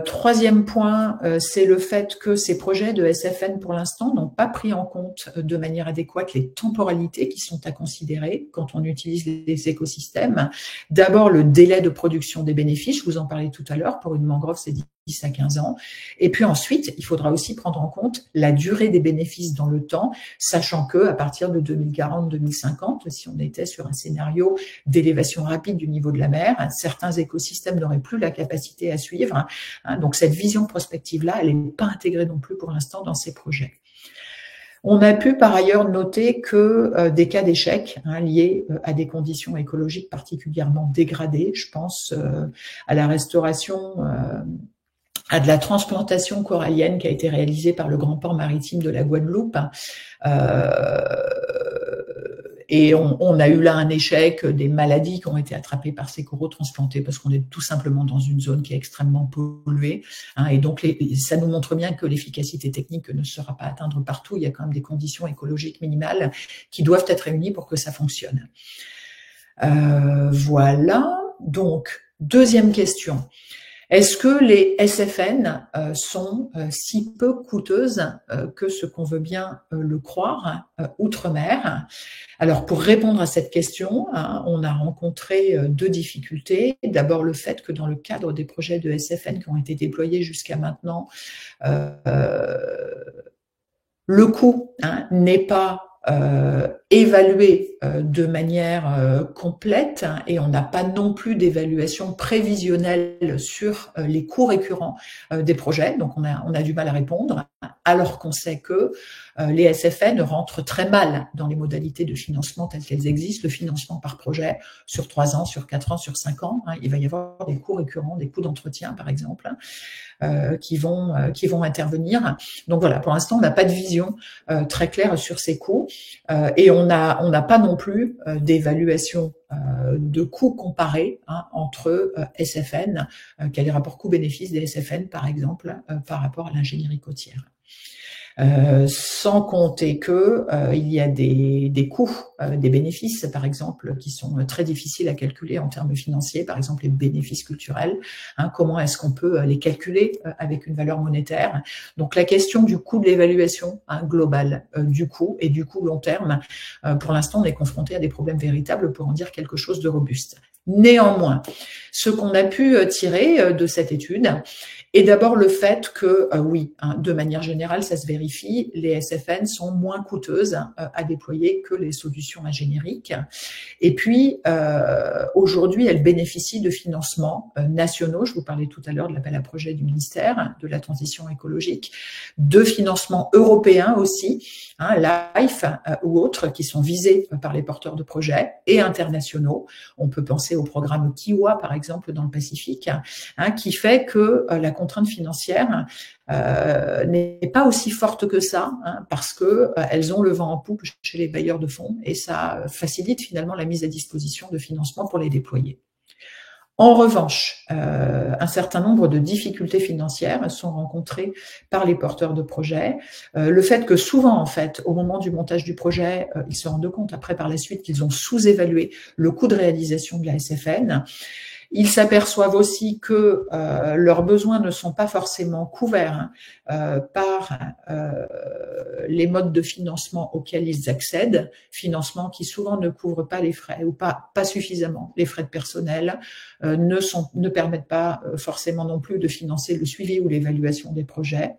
Troisième point, c'est le fait que ces projets de SFN, pour l'instant, n'ont pas pris en compte de manière adéquate les temporalités qui sont à considérer quand on utilise les écosystèmes. D'abord, le délai de production des bénéfices, je vous en parlais tout à l'heure, pour une mangrove, c'est à 15 ans. Et puis ensuite, il faudra aussi prendre en compte la durée des bénéfices dans le temps, sachant que à partir de 2040-2050, si on était sur un scénario d'élévation rapide du niveau de la mer, certains écosystèmes n'auraient plus la capacité à suivre. Donc cette vision prospective-là, elle n'est pas intégrée non plus pour l'instant dans ces projets. On a pu par ailleurs noter que des cas d'échec liés à des conditions écologiques particulièrement dégradées, je pense à la restauration à de la transplantation corallienne qui a été réalisée par le Grand Port Maritime de la Guadeloupe. Et on a eu là un échec, des maladies qui ont été attrapées par ces coraux transplantés parce qu'on est tout simplement dans une zone qui est extrêmement polluée. Et donc, ça nous montre bien que l'efficacité technique ne sera pas atteinte partout. Il y a quand même des conditions écologiques minimales qui doivent être réunies pour que ça fonctionne. Voilà. Donc, deuxième question. Est-ce que les SFN sont si peu coûteuses que ce qu'on veut bien le croire outre-mer? Alors, pour répondre à cette question, on a rencontré deux difficultés. D'abord, le fait que dans le cadre des projets de SFN qui ont été déployés jusqu'à maintenant, le coût n'est pas évalué de manière complète et on n'a pas non plus d'évaluation prévisionnelle sur les coûts récurrents des projets, donc on a du mal à répondre, alors qu'on sait que les SFN rentrent très mal dans les modalités de financement telles qu'elles existent, le financement par projet sur 3 ans, sur 4 ans, sur 5 ans, il va y avoir des coûts récurrents, des coûts d'entretien par exemple, qui vont intervenir. Donc voilà, pour l'instant on n'a pas de vision très claire sur ces coûts et on n'a pas non plus d'évaluation de coûts comparés entre SFN, quel est le rapport coût-bénéfice des SFN par exemple par rapport à l'ingénierie côtière. Sans compter que il y a des coûts, des bénéfices par exemple qui sont très difficiles à calculer en termes financiers, par exemple les bénéfices culturels, comment est-ce qu'on peut les calculer avec une valeur monétaire? Donc la question du coût de l'évaluation globale du coût et du coût long terme, pour l'instant on est confronté à des problèmes véritables pour en dire quelque chose de robuste. Néanmoins, ce qu'on a pu tirer de cette étude est d'abord le fait que, oui, de manière générale, ça se vérifie, les SFN sont moins coûteuses à déployer que les solutions ingénieriques. Et puis, aujourd'hui, elles bénéficient de financements nationaux. Je vous parlais tout à l'heure de l'appel à projet du ministère de la transition écologique, de financements européens aussi, LIFE ou autres, qui sont visés par les porteurs de projets et internationaux. On peut penser au programme Kiwa, par exemple, dans le Pacifique, qui fait que la contrainte financière n'est pas aussi forte que ça, parce que elles ont le vent en poupe chez les bailleurs de fonds et ça facilite finalement la mise à disposition de financement pour les déployer. En revanche, un certain nombre de difficultés financières sont rencontrées par les porteurs de projets. Le fait que souvent, en fait, au moment du montage du projet, ils se rendent compte après par la suite qu'ils ont sous-évalué le coût de réalisation de la SFN. Ils s'aperçoivent aussi que leurs besoins ne sont pas forcément couverts par les modes de financement auxquels ils accèdent, financement qui souvent ne couvrent pas les frais ou pas suffisamment les frais de personnel, ne permettent pas forcément non plus de financer le suivi ou l'évaluation des projets.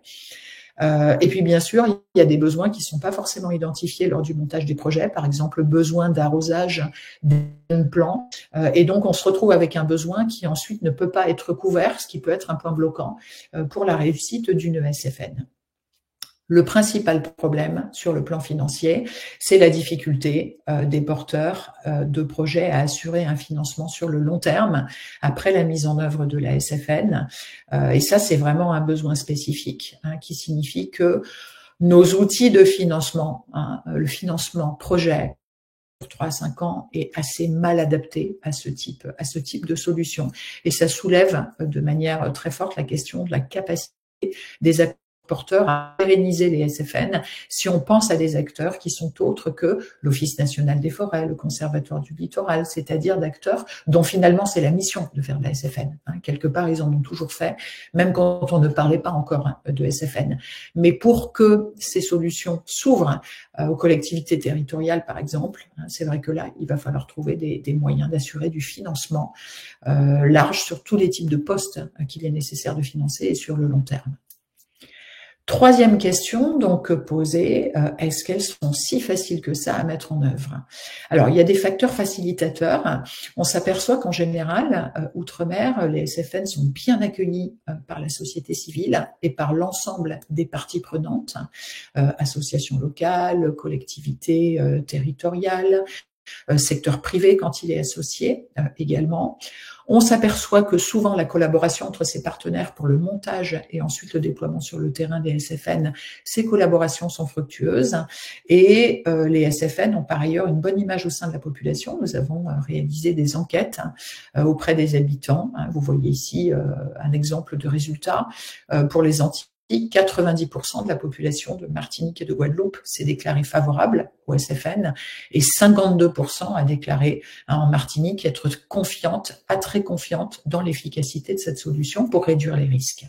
Et puis bien sûr, il y a des besoins qui ne sont pas forcément identifiés lors du montage des projets, par exemple besoin d'arrosage d'un plan, et donc on se retrouve avec un besoin qui ensuite ne peut pas être couvert, ce qui peut être un point bloquant pour la réussite d'une SFN. Le principal problème sur le plan financier, c'est la difficulté des porteurs de projets à assurer un financement sur le long terme après la mise en œuvre de la SFN. Et ça, c'est vraiment un besoin spécifique qui signifie que nos outils de financement, le financement projet pour 3 à 5 ans est assez mal adapté à ce type de solution. Et ça soulève de manière très forte la question de la capacité des acteurs porteur à pérenniser les SFN si on pense à des acteurs qui sont autres que l'Office national des forêts, le Conservatoire du littoral, c'est-à-dire d'acteurs dont finalement c'est la mission de faire de la SFN. Quelque part, ils en ont toujours fait, même quand on ne parlait pas encore de SFN. Mais pour que ces solutions s'ouvrent aux collectivités territoriales, par exemple, c'est vrai que là, il va falloir trouver des moyens d'assurer du financement large sur tous les types de postes qu'il est nécessaire de financer et sur le long terme. Troisième question donc posée, est-ce qu'elles sont si faciles que ça à mettre en œuvre? Alors, il y a des facteurs facilitateurs. On s'aperçoit qu'en général, outre-mer, les SFN sont bien accueillis par la société civile et par l'ensemble des parties prenantes, associations locales, collectivités territoriales, secteur privé quand il est associé également. On s'aperçoit que souvent la collaboration entre ces partenaires pour le montage et ensuite le déploiement sur le terrain des SFN, ces collaborations sont fructueuses et les SFN ont par ailleurs une bonne image au sein de la population. Nous avons réalisé des enquêtes auprès des habitants. Vous voyez ici un exemple de résultat pour les Antilles. 90% de la population de Martinique et de Guadeloupe s'est déclarée favorable au SFN et 52% a déclaré en Martinique être confiante, très confiante dans l'efficacité de cette solution pour réduire les risques.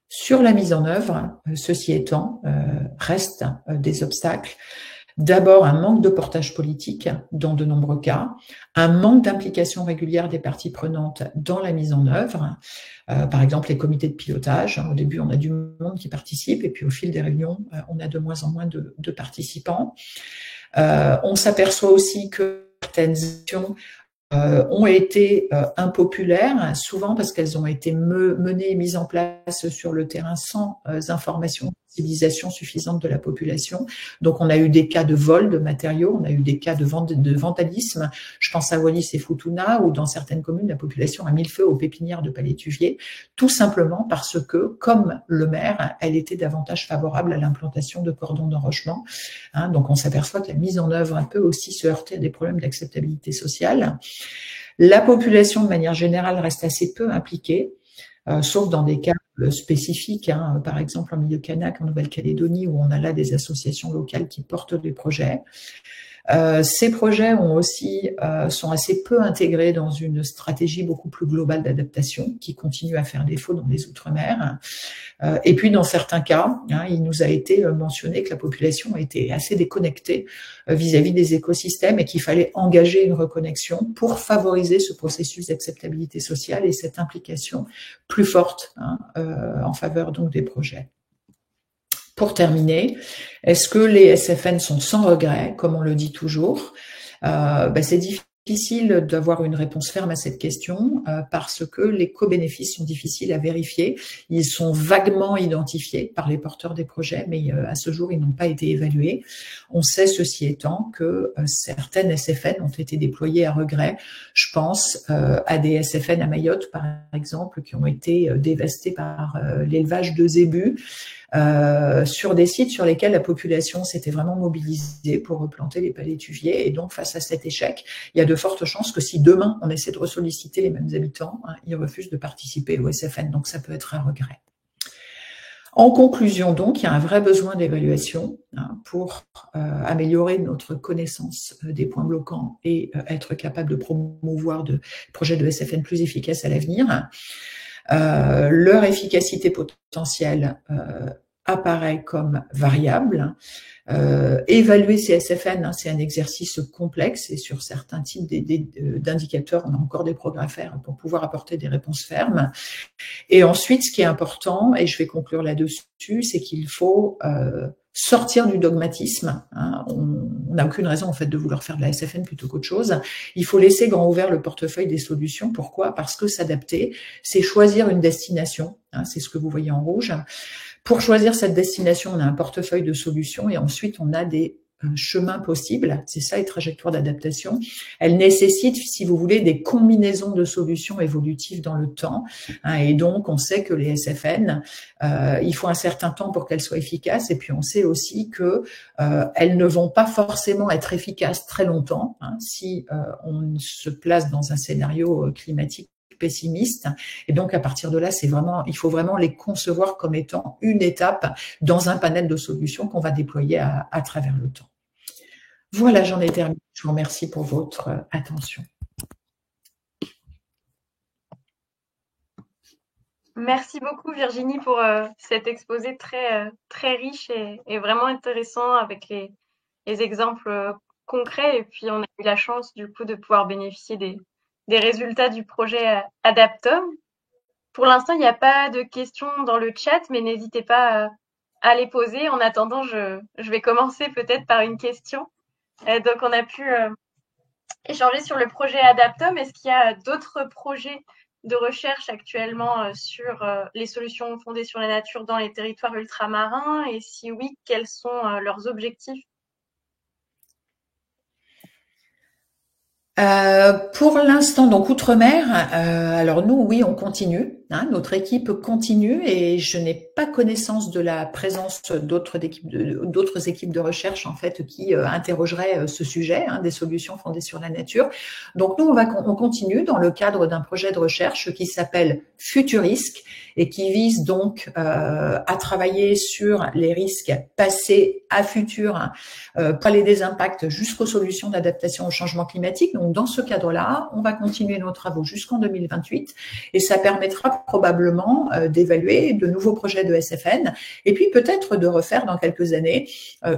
Sur la mise en œuvre, ceci étant, restent des obstacles. D'abord, un manque de portage politique dans de nombreux cas, un manque d'implication régulière des parties prenantes dans la mise en œuvre. Par exemple, les comités de pilotage. Au début, on a du monde qui participe et puis au fil des réunions, on a de moins en moins de participants. On s'aperçoit aussi que certaines actions ont été impopulaires, souvent parce qu'elles ont été menées et mises en place sur le terrain sans information, sensibilisation suffisante de la population. Donc on a eu des cas de vol de matériaux, on a eu des cas de vandalisme. Je pense à Wallis et Futuna, où dans certaines communes, la population a mis le feu aux pépinières de palétuviers, tout simplement parce que, comme le maire, elle était davantage favorable à l'implantation de cordons d'enrochement. Donc on s'aperçoit que la mise en œuvre peut aussi se heurter à des problèmes d'acceptabilité sociale. La population, de manière générale, reste assez peu impliquée, sauf dans des cas spécifiques, par exemple en milieu kanak, en Nouvelle-Calédonie, où on a là des associations locales qui portent des projets. Ces projets sont assez peu intégrés dans une stratégie beaucoup plus globale d'adaptation qui continue à faire défaut dans les Outre-mer. Et puis, dans certains cas, il nous a été mentionné que la population était assez déconnectée vis-à-vis des écosystèmes et qu'il fallait engager une reconnexion pour favoriser ce processus d'acceptabilité sociale et cette implication plus forte en faveur donc des projets. Pour terminer, est-ce que les SFN sont sans regret, comme on le dit toujours? C'est difficile d'avoir une réponse ferme à cette question parce que les co-bénéfices sont difficiles à vérifier. Ils sont vaguement identifiés par les porteurs des projets, mais à ce jour, ils n'ont pas été évalués. On sait, ceci étant, que certaines SFN ont été déployées à regret. Je pense à des SFN à Mayotte, par exemple, qui ont été dévastés par l'élevage de zébus. Sur des sites sur lesquels la population s'était vraiment mobilisée pour replanter les palétuviers. Et donc, face à cet échec, il y a de fortes chances que si demain, on essaie de ressolliciter les mêmes habitants, ils refusent de participer au SFN. Donc, ça peut être un regret. En conclusion, donc, il y a un vrai besoin d'évaluation pour améliorer notre connaissance des points bloquants et être capable de promouvoir des projets de SFN plus efficaces à l'avenir. Leur efficacité potentielle apparaît comme variable. Évaluer ces SFN, c'est un exercice complexe et sur certains types d'indicateurs, on a encore des progrès à faire pour pouvoir apporter des réponses fermes. Et ensuite, ce qui est important, et je vais conclure là-dessus, c'est qu'il faut sortir du dogmatisme. On n'a aucune raison en fait de vouloir faire de la SFN plutôt qu'autre chose. Il faut laisser grand ouvert le portefeuille des solutions. Pourquoi? Parce que s'adapter, c'est choisir une destination. C'est ce que vous voyez en rouge. Pour choisir cette destination, on a un portefeuille de solutions et ensuite on a des chemins possibles. C'est ça les trajectoires d'adaptation. Elles nécessitent, si vous voulez, des combinaisons de solutions évolutives dans le temps. Et donc, on sait que les SFN, il faut un certain temps pour qu'elles soient efficaces. Et puis, on sait aussi que elles ne vont pas forcément être efficaces très longtemps si on se place dans un scénario climatique pessimistes. Et donc, à partir de là, il faut vraiment les concevoir comme étant une étape dans un panel de solutions qu'on va déployer à travers le temps. Voilà, j'en ai terminé. Je vous remercie pour votre attention. Merci beaucoup Virginie pour cet exposé très riche et vraiment intéressant avec les exemples concrets. Et puis on a eu la chance du coup de pouvoir bénéficier des résultats du projet Adaptom. Pour l'instant, il n'y a pas de questions dans le chat, mais n'hésitez pas à les poser. En attendant, je vais commencer peut-être par une question. Donc on a pu échanger sur le projet Adaptom. Est-ce qu'il y a d'autres projets de recherche actuellement sur les solutions fondées sur la nature dans les territoires ultramarins? Et si oui, quels sont leurs objectifs? Pour l'instant, donc outre-mer, alors nous, oui, on continue. Hein, notre équipe continue et je n'ai pas connaissance de la présence d'autres équipes de recherche en fait qui interrogeraient ce sujet, hein, des solutions fondées sur la nature. Donc nous, on continue dans le cadre d'un projet de recherche qui s'appelle Futurisque et qui vise donc à travailler sur les risques passés à futur, hein, pour aller des impacts jusqu'aux solutions d'adaptation au changement climatique. Donc dans ce cadre-là, on va continuer nos travaux jusqu'en 2028 et ça permettra probablement d'évaluer de nouveaux projets de SFN et puis peut-être de refaire dans quelques années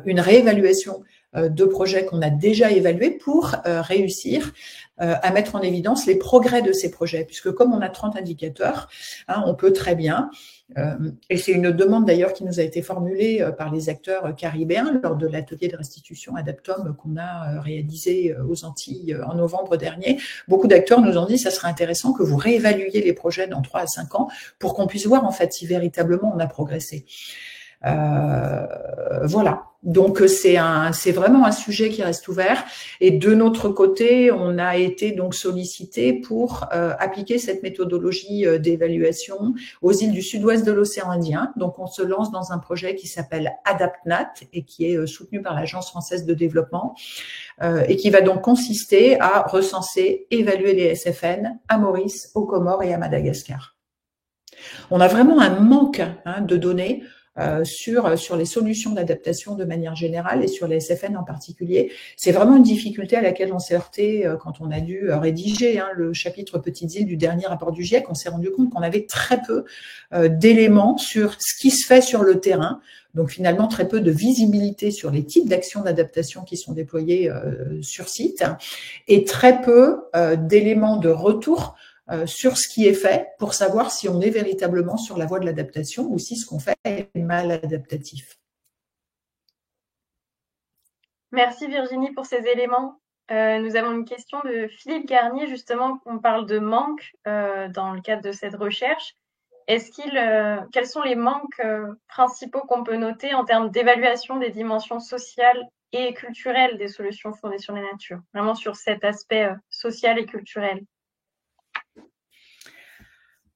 une réévaluation de projets qu'on a déjà évalués pour réussir à mettre en évidence les progrès de ces projets, puisque comme on a 30 indicateurs, hein, on peut très bien, et c'est une demande d'ailleurs qui nous a été formulée par les acteurs caribéens lors de l'atelier de restitution Adaptom qu'on a réalisé aux Antilles en novembre dernier. Beaucoup d'acteurs nous ont dit ça serait intéressant que vous réévaluiez les projets dans 3 à 5 ans pour qu'on puisse voir en fait si véritablement on a progressé. Voilà. Donc c'est vraiment un sujet qui reste ouvert. Et de notre côté, on a été donc sollicité pour appliquer cette méthodologie d'évaluation aux îles du sud-ouest de l'océan Indien. Donc on se lance dans un projet qui s'appelle AdaptNat et qui est soutenu par l'Agence française de développement et qui va donc consister à recenser, évaluer les SFN à Maurice, aux Comores et à Madagascar. On a vraiment un manque de données sur les solutions d'adaptation de manière générale et sur les SFN en particulier. C'est vraiment une difficulté à laquelle on s'est heurté quand on a dû rédiger le chapitre Petites îles du dernier rapport du GIEC. On s'est rendu compte qu'on avait très peu d'éléments sur ce qui se fait sur le terrain. Donc finalement, très peu de visibilité sur les types d'actions d'adaptation qui sont déployées sur site et très peu d'éléments de retour sur ce qui est fait pour savoir si on est véritablement sur la voie de l'adaptation ou si ce qu'on fait est mal adaptatif. Merci Virginie pour ces éléments. Nous avons une question de Philippe Garnier, justement, on parle de manque dans le cadre de cette recherche. Quels sont les manques principaux qu'on peut noter en termes d'évaluation des dimensions sociales et culturelles des solutions fondées sur la nature, vraiment sur cet aspect social et culturel?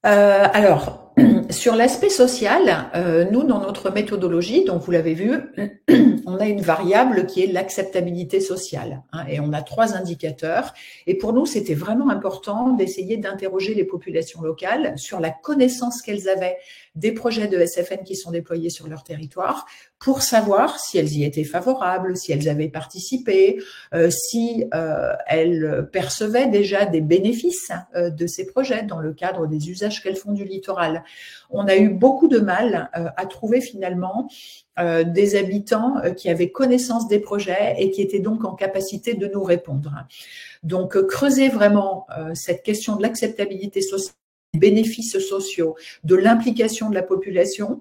Alors, sur l'aspect social, nous, dans notre méthodologie, donc vous l'avez vu, on a une variable qui est l'acceptabilité sociale, hein, et on a 3 indicateurs. Et pour nous, c'était vraiment important d'essayer d'interroger les populations locales sur la connaissance qu'elles avaient des projets de SFN qui sont déployés sur leur territoire pour savoir si elles y étaient favorables, si elles avaient participé, si elles percevaient déjà des bénéfices de ces projets dans le cadre des usages qu'elles font du littoral. On a eu beaucoup de mal à trouver finalement des habitants qui avaient connaissance des projets et qui étaient donc en capacité de nous répondre. Donc, creuser vraiment cette question de l'acceptabilité sociale, des bénéfices sociaux, de l'implication de la population,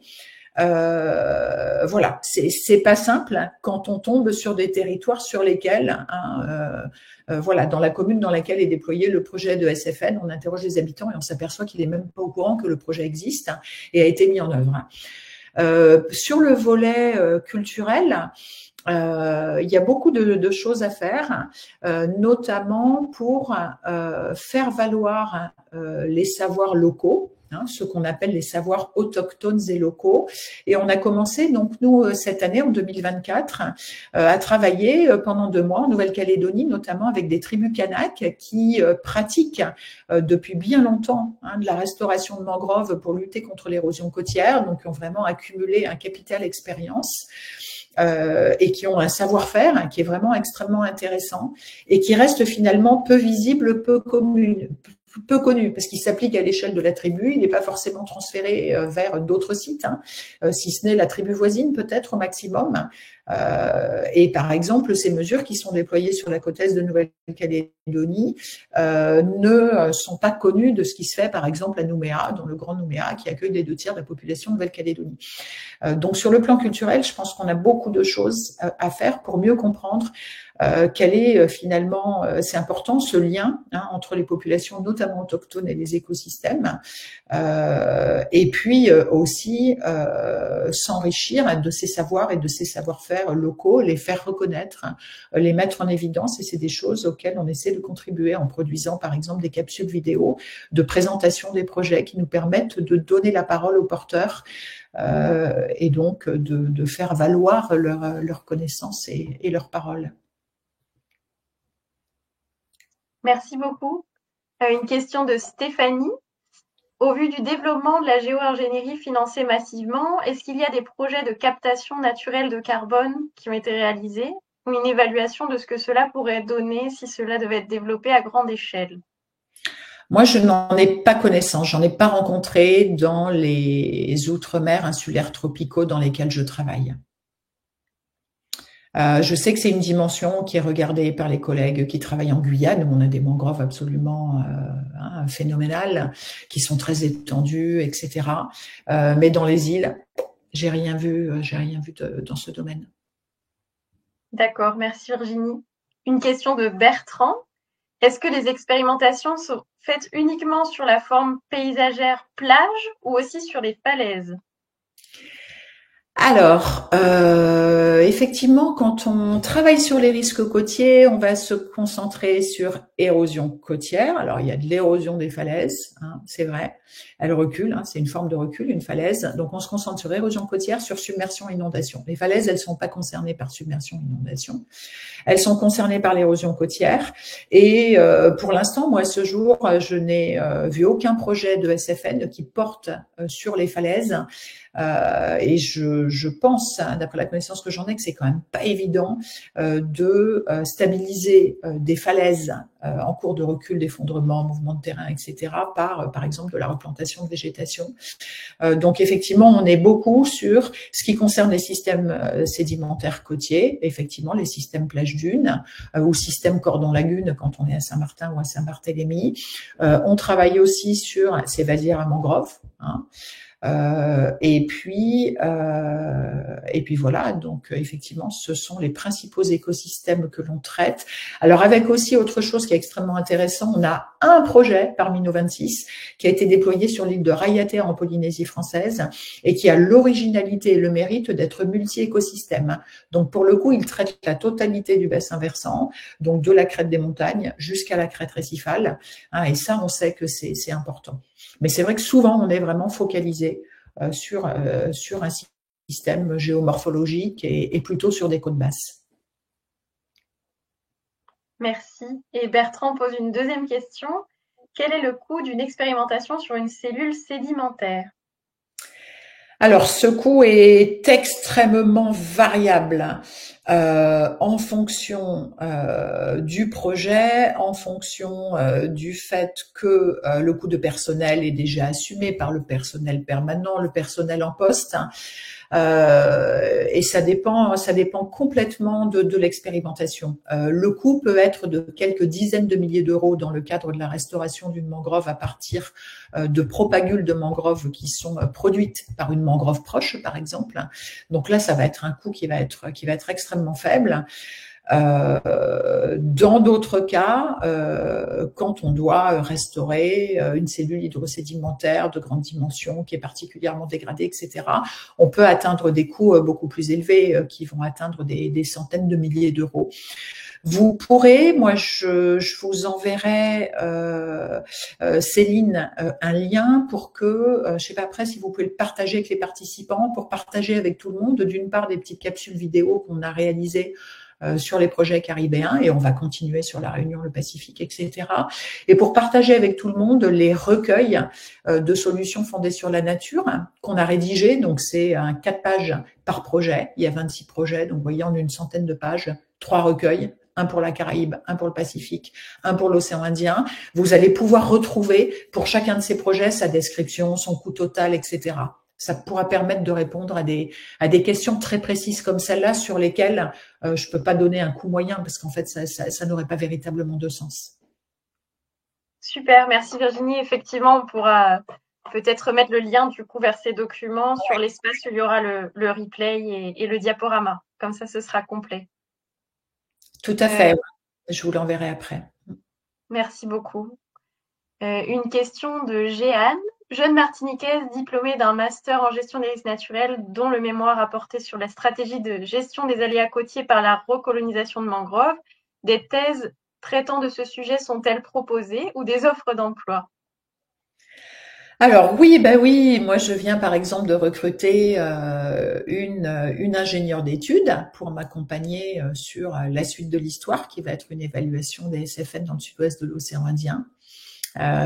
voilà, c'est pas simple quand on tombe sur des territoires sur lesquels, voilà, dans la commune dans laquelle est déployé le projet de SFN, on interroge les habitants et on s'aperçoit qu'il est même pas au courant que le projet existe et a été mis en œuvre. Sur le volet culturel, il y a beaucoup de choses à faire, notamment pour faire valoir les savoirs locaux. ce qu'on appelle les savoirs autochtones et locaux. Et on a commencé, donc nous, cette année, en 2024, à travailler pendant 2 mois en Nouvelle-Calédonie, notamment avec des tribus Kanak qui pratiquent depuis bien longtemps de la restauration de mangroves pour lutter contre l'érosion côtière, donc qui ont vraiment accumulé un capital expérience. Et qui ont un savoir-faire qui est vraiment extrêmement intéressant et qui reste finalement peu visible, peu connu, parce qu'il s'applique à l'échelle de la tribu, il n'est pas forcément transféré vers d'autres sites, si ce n'est la tribu voisine peut-être au maximum. Et par exemple, ces mesures qui sont déployées sur la côte est de Nouvelle-Calédonie ne sont pas connues de ce qui se fait par exemple à Nouméa, dans le Grand Nouméa, qui accueille les 2/3 de la population de Nouvelle-Calédonie. Donc sur le plan culturel, je pense qu'on a beaucoup de choses à faire pour mieux comprendre quel est finalement, c'est important, ce lien entre les populations, notamment autochtones, et les écosystèmes, et puis aussi s'enrichir de ces savoirs et de ces savoir-faire locaux, les faire reconnaître, les mettre en évidence, et c'est des choses auxquelles on essaie de contribuer en produisant par exemple des capsules vidéo de présentation des projets qui nous permettent de donner la parole aux porteurs et donc de faire valoir leur connaissance et leurs paroles. Merci beaucoup. Une question de Stéphanie. Au vu du développement de la géo-ingénierie financée massivement, est-ce qu'il y a des projets de captation naturelle de carbone qui ont été réalisés ou une évaluation de ce que cela pourrait donner si cela devait être développé à grande échelle? Moi, je n'en ai pas connaissance, j'en ai pas rencontré dans les outre-mer insulaires tropicaux dans lesquels je travaille. Je sais que c'est une dimension qui est regardée par les collègues qui travaillent en Guyane, où on a des mangroves absolument phénoménales, qui sont très étendues, etc. Mais dans les îles, j'ai rien vu dans ce domaine. D'accord, merci Virginie. Une question de Bertrand. Est-ce que les expérimentations sont faites uniquement sur la forme paysagère plage ou aussi sur les falaises? Alors, effectivement, quand on travaille sur les risques côtiers, on va se concentrer sur érosion côtière. Alors, il y a de l'érosion des falaises, c'est vrai. Elle recule, c'est une forme de recul, une falaise. Donc, on se concentre sur érosion côtière, sur submersion, inondation. Les falaises, elles sont pas concernées par submersion, inondation. Elles sont concernées par l'érosion côtière. Et pour l'instant, moi, à ce jour, je n'ai vu aucun projet de SFN qui porte sur les falaises. Et je pense, d'après la connaissance que j'en ai, que c'est quand même pas évident de stabiliser des falaises en cours de recul, d'effondrement, mouvement de terrain, etc., par exemple de la replantation de végétation. Donc effectivement, on est beaucoup sur ce qui concerne les systèmes sédimentaires côtiers, effectivement les systèmes plage-dunes ou systèmes cordon-lagune quand on est à Saint-Martin ou à Saint-Barthélemy. On travaille aussi sur ces vasières à mangroves, et puis voilà, donc effectivement, ce sont les principaux écosystèmes que l'on traite. Alors avec aussi autre chose qui est extrêmement intéressant, on a un projet parmi nos 26 qui a été déployé sur l'île de Raiatea en Polynésie française et qui a l'originalité et le mérite d'être multi-écosystème. Donc pour le coup, il traite la totalité du bassin versant, donc de la crête des montagnes jusqu'à la crête récifale, et ça, on sait que c'est important. Mais c'est vrai que souvent, on est vraiment focalisé sur un système géomorphologique et plutôt sur des côtes basses. Merci. Et Bertrand pose une deuxième question. Quel est le coût d'une expérimentation sur une cellule sédimentaire? Alors, ce coût est extrêmement variable en fonction du projet, en fonction du fait que le coût de personnel est déjà assumé par le personnel permanent, le personnel en poste. Et ça dépend complètement de l'expérimentation. Le coût peut être de quelques dizaines de milliers d'euros dans le cadre de la restauration d'une mangrove à partir de propagules de mangroves qui sont produites par une mangrove proche, par exemple. Donc là, ça va être un coût qui va être extrêmement faible. Dans d'autres cas, quand on doit restaurer une cellule hydrosédimentaire de grande dimension qui est particulièrement dégradée, etc., on peut atteindre des coûts beaucoup plus élevés qui vont atteindre des centaines de milliers d'euros. Vous pourrez, moi je vous enverrai, Céline, un lien pour que, je sais pas après si vous pouvez le partager avec les participants, pour partager avec tout le monde, d'une part des petites capsules vidéo qu'on a réalisées sur les projets caribéens, et on va continuer sur la Réunion, le Pacifique, etc. Et pour partager avec tout le monde les recueils de solutions fondées sur la nature qu'on a rédigés. Donc c'est 4 pages par projet. Il y a 26 projets, donc vous voyez, en une centaine de pages, 3 recueils. Un pour la Caraïbe, un pour le Pacifique, un pour l'océan Indien. Vous allez pouvoir retrouver pour chacun de ces projets sa description, son coût total, etc. Ça pourra permettre de répondre à des questions très précises comme celle-là sur lesquelles je peux pas donner un coût moyen parce qu'en fait, ça n'aurait pas véritablement de sens. Super, merci Virginie. Effectivement, on pourra peut-être mettre le lien du coup vers ces documents sur l'espace où il y aura le replay et le diaporama. Comme ça, ce sera complet. Tout à fait. Je vous l'enverrai après. Merci beaucoup. Une question de Jeanne. Jeune Martiniquaise diplômée d'un master en gestion des risques naturels, dont le mémoire a porté sur la stratégie de gestion des aléas côtiers par la recolonisation de mangroves, des thèses traitant de ce sujet sont-elles proposées ou des offres d'emploi? Alors oui, ben oui, moi je viens par exemple de recruter une ingénieure d'études pour m'accompagner sur la suite de l'histoire qui va être une évaluation des SFN dans le sud-ouest de l'océan Indien.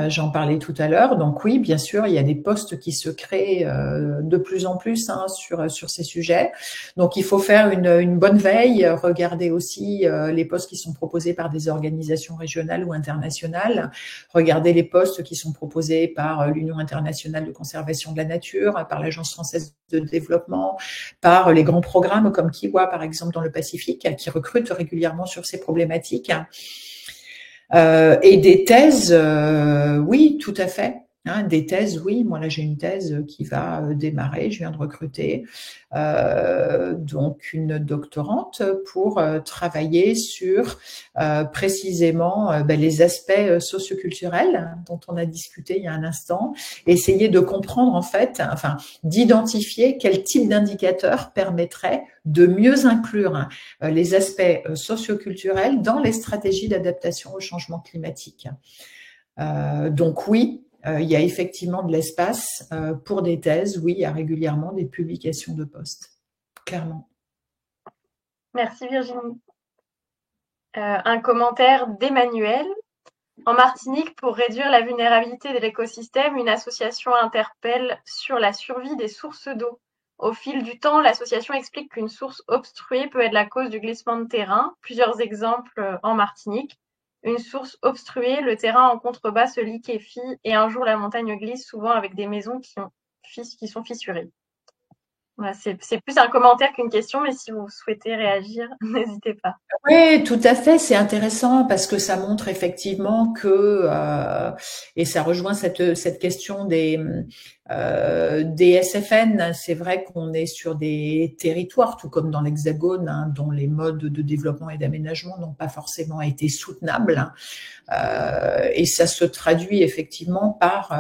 J'en parlais tout à l'heure. Donc oui, bien sûr, il y a des postes qui se créent de plus en plus sur ces sujets. Donc il faut faire une bonne veille, regarder aussi les postes qui sont proposés par des organisations régionales ou internationales, regarder les postes qui sont proposés par l'Union internationale de conservation de la nature, par l'Agence française de développement, par les grands programmes comme Kiwa par exemple dans le Pacifique, qui recrutent régulièrement sur ces problématiques. Et des thèses, oui, tout à fait. Hein, des thèses, oui. Moi là, j'ai une thèse qui va démarrer. Je viens de recruter donc une doctorante pour travailler sur précisément les aspects socioculturels dont on a discuté il y a un instant. Essayer de comprendre en fait, enfin, d'identifier quel type d'indicateur permettrait de mieux inclure les aspects socioculturels dans les stratégies d'adaptation au changement climatique. Donc oui, il y a effectivement de l'espace pour des thèses. Oui, il y a régulièrement des publications de postes, clairement. Merci Virginie. Un commentaire d'Emmanuel. En Martinique, pour réduire la vulnérabilité de l'écosystème, une association interpelle sur la survie des sources d'eau. Au fil du temps, l'association explique qu'une source obstruée peut être la cause du glissement de terrain. Plusieurs exemples en Martinique. Une source obstruée, le terrain en contrebas se liquéfie et un jour la montagne glisse, souvent avec des maisons qui sont fissurées. Voilà, c'est plus un commentaire qu'une question, mais si vous souhaitez réagir, n'hésitez pas. Oui, tout à fait. C'est intéressant parce que ça montre effectivement que, et ça rejoint cette question des SFN. C'est vrai qu'on est sur des territoires, tout comme dans l'Hexagone, hein, dont les modes de développement et d'aménagement n'ont pas forcément été soutenables. Et ça se traduit effectivement par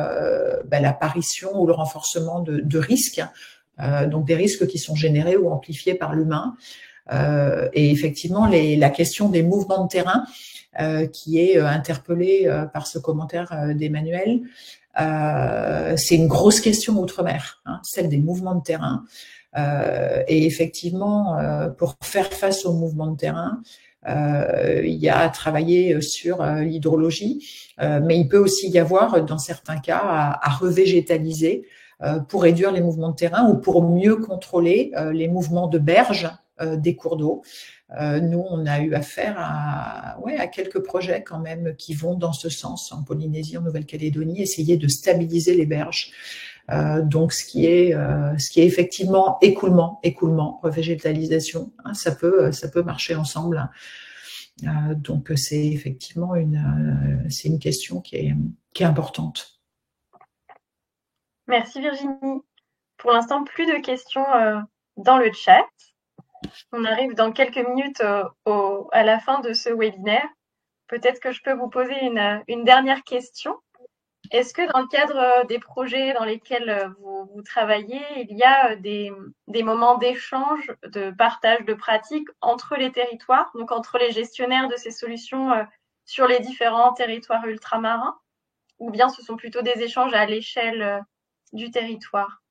l'apparition ou le renforcement de risques, donc des risques qui sont générés ou amplifiés par l'humain. Et effectivement, la question des mouvements de terrain qui est interpellée par ce commentaire d'Emmanuel, c'est une grosse question outre-mer, hein, celle des mouvements de terrain. Et effectivement, pour faire face aux mouvements de terrain, il y a à travailler sur l'hydrologie, mais il peut aussi y avoir, dans certains cas, à revégétaliser pour réduire les mouvements de terrain ou pour mieux contrôler les mouvements de berges des cours d'eau. Nous, on a eu affaire à quelques projets quand même qui vont dans ce sens en Polynésie, en Nouvelle-Calédonie, essayer de stabiliser les berges. Donc, ce qui est effectivement écoulement, revégétalisation, hein, ça peut marcher ensemble. Donc, c'est effectivement c'est une question qui est importante. Merci Virginie. Pour l'instant, plus de questions dans le chat. On arrive dans quelques minutes à la fin de ce webinaire. Peut-être que je peux vous poser une dernière question. Est-ce que dans le cadre des projets dans lesquels vous travaillez, il y a des moments d'échange, de partage de pratiques entre les territoires, donc entre les gestionnaires de ces solutions sur les différents territoires ultramarins, ou bien ce sont plutôt des échanges à l'échelle du territoire?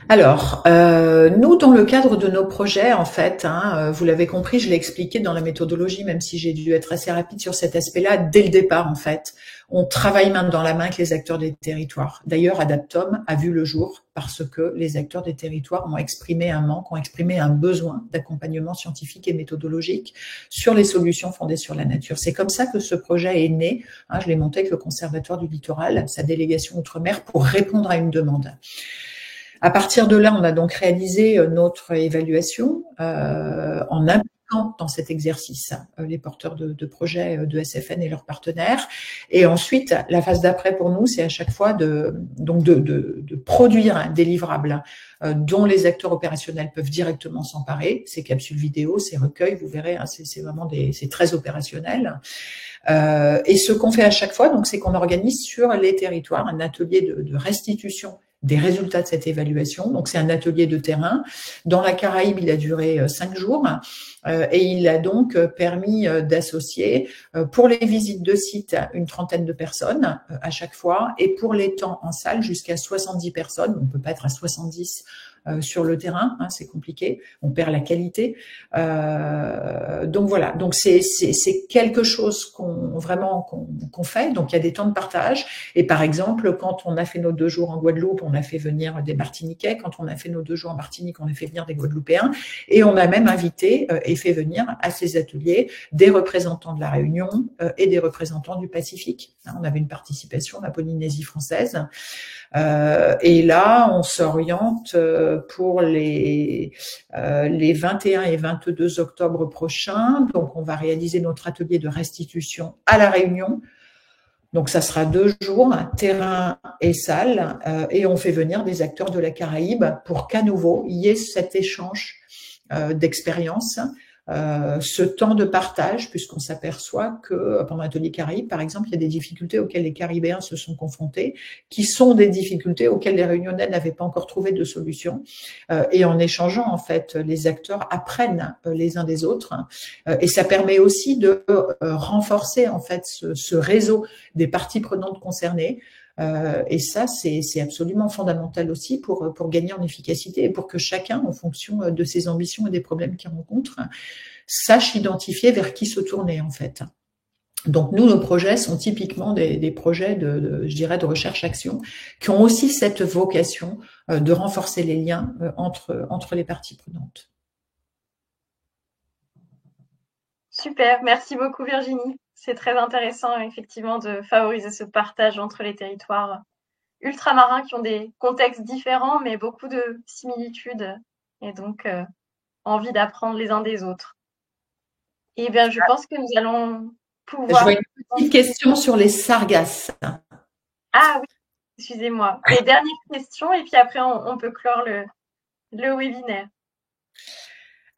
Alors, nous, dans le cadre de nos projets, en fait, vous l'avez compris, je l'ai expliqué dans la méthodologie, même si j'ai dû être assez rapide sur cet aspect-là, dès le départ, en fait. On travaille main dans la main avec les acteurs des territoires. D'ailleurs, Adaptom a vu le jour parce que les acteurs des territoires ont exprimé un manque, ont exprimé un besoin d'accompagnement scientifique et méthodologique sur les solutions fondées sur la nature. C'est comme ça que ce projet est né. Je l'ai monté avec le Conservatoire du Littoral, sa délégation Outre-mer, pour répondre à une demande. À partir de là, on a donc réalisé notre évaluation en impliquant dans cet exercice les porteurs de projets de SFN et leurs partenaires. Et ensuite, la phase d'après pour nous, c'est à chaque fois de produire un délivrable dont les acteurs opérationnels peuvent directement s'emparer. Ces capsules vidéo, ces recueils, vous verrez, c'est vraiment c'est très opérationnel. Et ce qu'on fait à chaque fois, donc, c'est qu'on organise sur les territoires un atelier de restitution des résultats de cette évaluation. Donc, c'est un atelier de terrain. Dans la Caraïbe, il a duré 5 jours et il a donc permis d'associer pour les visites de site une trentaine de personnes à chaque fois et pour les temps en salle jusqu'à 70 personnes. On ne peut pas être à 70 sur le terrain, c'est compliqué, on perd la qualité. Donc voilà, donc c'est quelque chose qu'on fait. Donc il y a des temps de partage. Et par exemple, quand on a fait nos 2 jours en Guadeloupe, on a fait venir des Martiniquais. Quand on a fait nos 2 jours en Martinique, on a fait venir des Guadeloupéens. Et on a même invité et fait venir à ces ateliers des représentants de la Réunion et des représentants du Pacifique. On avait une participation de la Polynésie française. Et là, on s'oriente pour les 21 et 22 octobre prochains. Donc, on va réaliser notre atelier de restitution à La Réunion. Donc, ça sera 2 jours, terrain et salle, et on fait venir des acteurs de la Caraïbe pour qu'à nouveau, il y ait cet échange d'expérience, ce temps de partage, puisqu'on s'aperçoit que pendant l'atelier Caraïbes, par exemple, il y a des difficultés auxquelles les Caribéens se sont confrontés, qui sont des difficultés auxquelles les Réunionnais n'avaient pas encore trouvé de solution. Et en échangeant, en fait, les acteurs apprennent les uns des autres, et ça permet aussi de renforcer, en fait, ce réseau des parties prenantes concernées. Et ça, c'est absolument fondamental aussi pour gagner en efficacité et pour que chacun, en fonction de ses ambitions et des problèmes qu'il rencontre, sache identifier vers qui se tourner, en fait. Donc, nous, nos projets sont typiquement des projets je dirais, de recherche-action qui ont aussi cette vocation de renforcer les liens entre les parties prenantes. Super, merci beaucoup Virginie. C'est très intéressant effectivement de favoriser ce partage entre les territoires ultramarins qui ont des contextes différents mais beaucoup de similitudes et donc envie d'apprendre les uns des autres. Et bien, je pense que nous allons pouvoir… Je vois une petite question sur les sargasses. Ah oui, excusez-moi. Les dernières questions et puis après on peut clore le webinaire.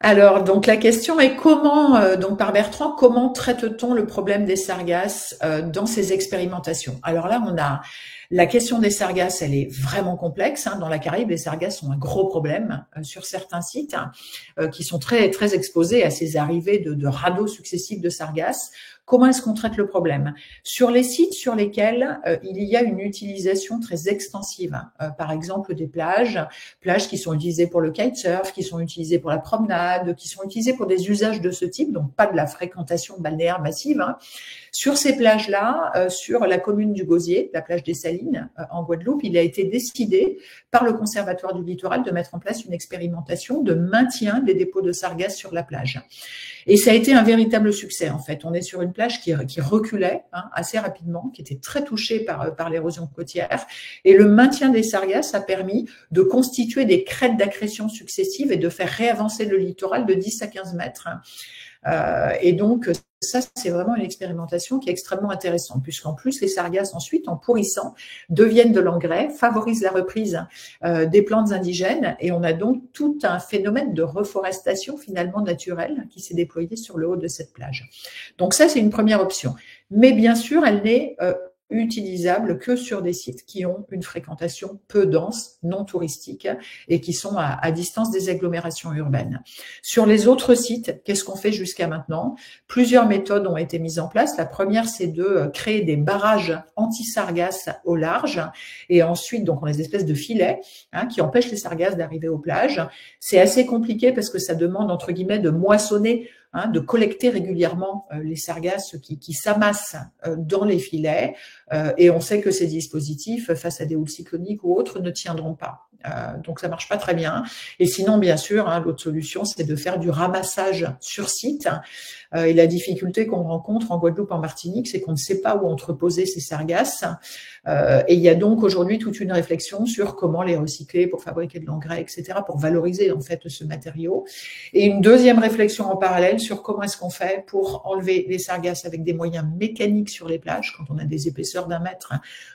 Alors, donc la question est comment, donc par Bertrand, comment traite-t-on le problème des sargasses dans ces expérimentations? Alors là, on a la question des sargasses, elle est vraiment complexe. Dans la Caraïbe, les sargasses sont un gros problème sur certains sites qui sont très très exposés à ces arrivées de radeaux successifs de sargasses. Comment est-ce qu'on traite le problème? Sur les sites sur lesquels il y a une utilisation très extensive, par exemple des plages qui sont utilisées pour le kitesurf, qui sont utilisées pour la promenade, qui sont utilisées pour des usages de ce type, donc pas de la fréquentation balnéaire massive. Sur ces plages-là, sur la commune du Gosier, la plage des Salines en Guadeloupe, il a été décidé par le Conservatoire du Littoral de mettre en place une expérimentation de maintien des dépôts de sargasses sur la plage. Et ça a été un véritable succès, en fait. On est sur une plage qui reculait assez rapidement, qui était très touchée par l'érosion côtière. Et le maintien des sargasses a permis de constituer des crêtes d'accrétion successives et de faire réavancer le littoral de 10 à 15 mètres. Et donc, ça, c'est vraiment une expérimentation qui est extrêmement intéressante, puisqu'en plus, les sargasses, ensuite, en pourrissant, deviennent de l'engrais, favorisent la reprise des plantes indigènes, et on a donc tout un phénomène de reforestation, finalement, naturelle, qui s'est déployé sur le haut de cette plage. Donc ça, c'est une première option. Mais bien sûr, elle n'est utilisable que sur des sites qui ont une fréquentation peu dense, non touristique, et qui sont à distance des agglomérations urbaines. Sur les autres sites, qu'est-ce qu'on fait jusqu'à maintenant? Plusieurs méthodes ont été mises en place. La première, c'est de créer des barrages anti-sargasses au large, et ensuite, donc, on a des espèces de filets qui empêchent les sargasses d'arriver aux plages. C'est assez compliqué parce que ça demande, entre guillemets, de moissonner, de collecter régulièrement les sargasses qui s'amassent dans les filets, et on sait que ces dispositifs, face à des houles cycloniques ou autres, ne tiendront pas. Donc ça marche pas très bien. Et sinon, bien sûr, l'autre solution, c'est de faire du ramassage sur site. Et la difficulté qu'on rencontre en Guadeloupe, en Martinique, c'est qu'on ne sait pas où entreposer ces sargasses. Et il y a donc aujourd'hui toute une réflexion sur comment les recycler pour fabriquer de l'engrais, etc., pour valoriser en fait ce matériau. Et une deuxième réflexion en parallèle sur comment est-ce qu'on fait pour enlever les sargasses avec des moyens mécaniques sur les plages. Quand on a des épaisseurs d'1 mètre,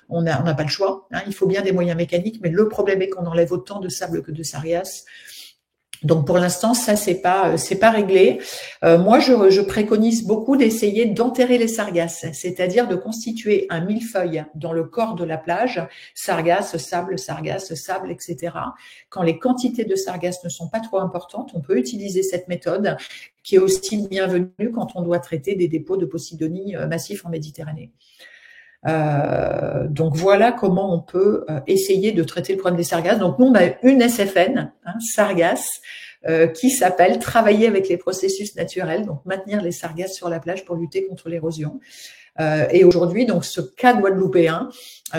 on n'a pas le choix. Il faut bien des moyens mécaniques, mais le problème est qu'on enlève autant de sable que de sargasses. Donc pour l'instant, ça c'est pas réglé. Moi, je préconise beaucoup d'essayer d'enterrer les sargasses, c'est-à-dire de constituer un millefeuille dans le corps de la plage, sargasses, sable, etc. Quand les quantités de sargasses ne sont pas trop importantes, on peut utiliser cette méthode qui est aussi bienvenue quand on doit traiter des dépôts de posidonie massifs en Méditerranée. Donc voilà comment on peut essayer de traiter le problème des sargasses. Donc nous on a une SFN, sargasses, qui s'appelle travailler avec les processus naturels, donc maintenir les sargasses sur la plage pour lutter contre l'érosion. Et aujourd'hui, donc ce cas guadeloupéen,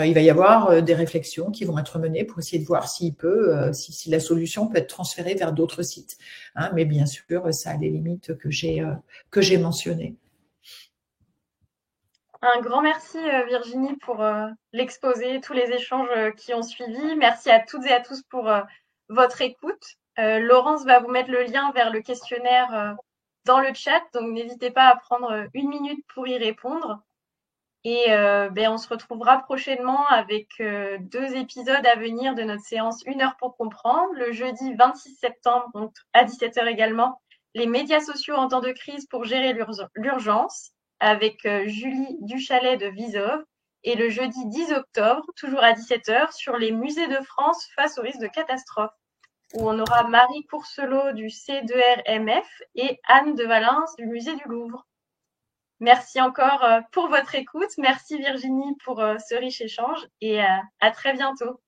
il va y avoir des réflexions qui vont être menées pour essayer de voir s'il peut, si la solution peut être transférée vers d'autres sites. Mais bien sûr, ça a des limites que j'ai mentionnées. Un grand merci Virginie pour l'exposé, tous les échanges qui ont suivi. Merci à toutes et à tous pour votre écoute. Laurence va vous mettre le lien vers le questionnaire dans le chat, donc n'hésitez pas à prendre 1 minute pour y répondre. Et on se retrouvera prochainement avec 2 épisodes à venir de notre séance 1 heure pour comprendre. Le jeudi 26 septembre, donc à 17h également, les médias sociaux en temps de crise pour gérer l'urgence, avec Julie Duchalet de Visov, et le jeudi 10 octobre, toujours à 17h, sur les musées de France face au risque de catastrophe, où on aura Marie Courcelot du C2RMF et Anne de Valence du musée du Louvre. Merci encore pour votre écoute. Merci Virginie pour ce riche échange et à très bientôt.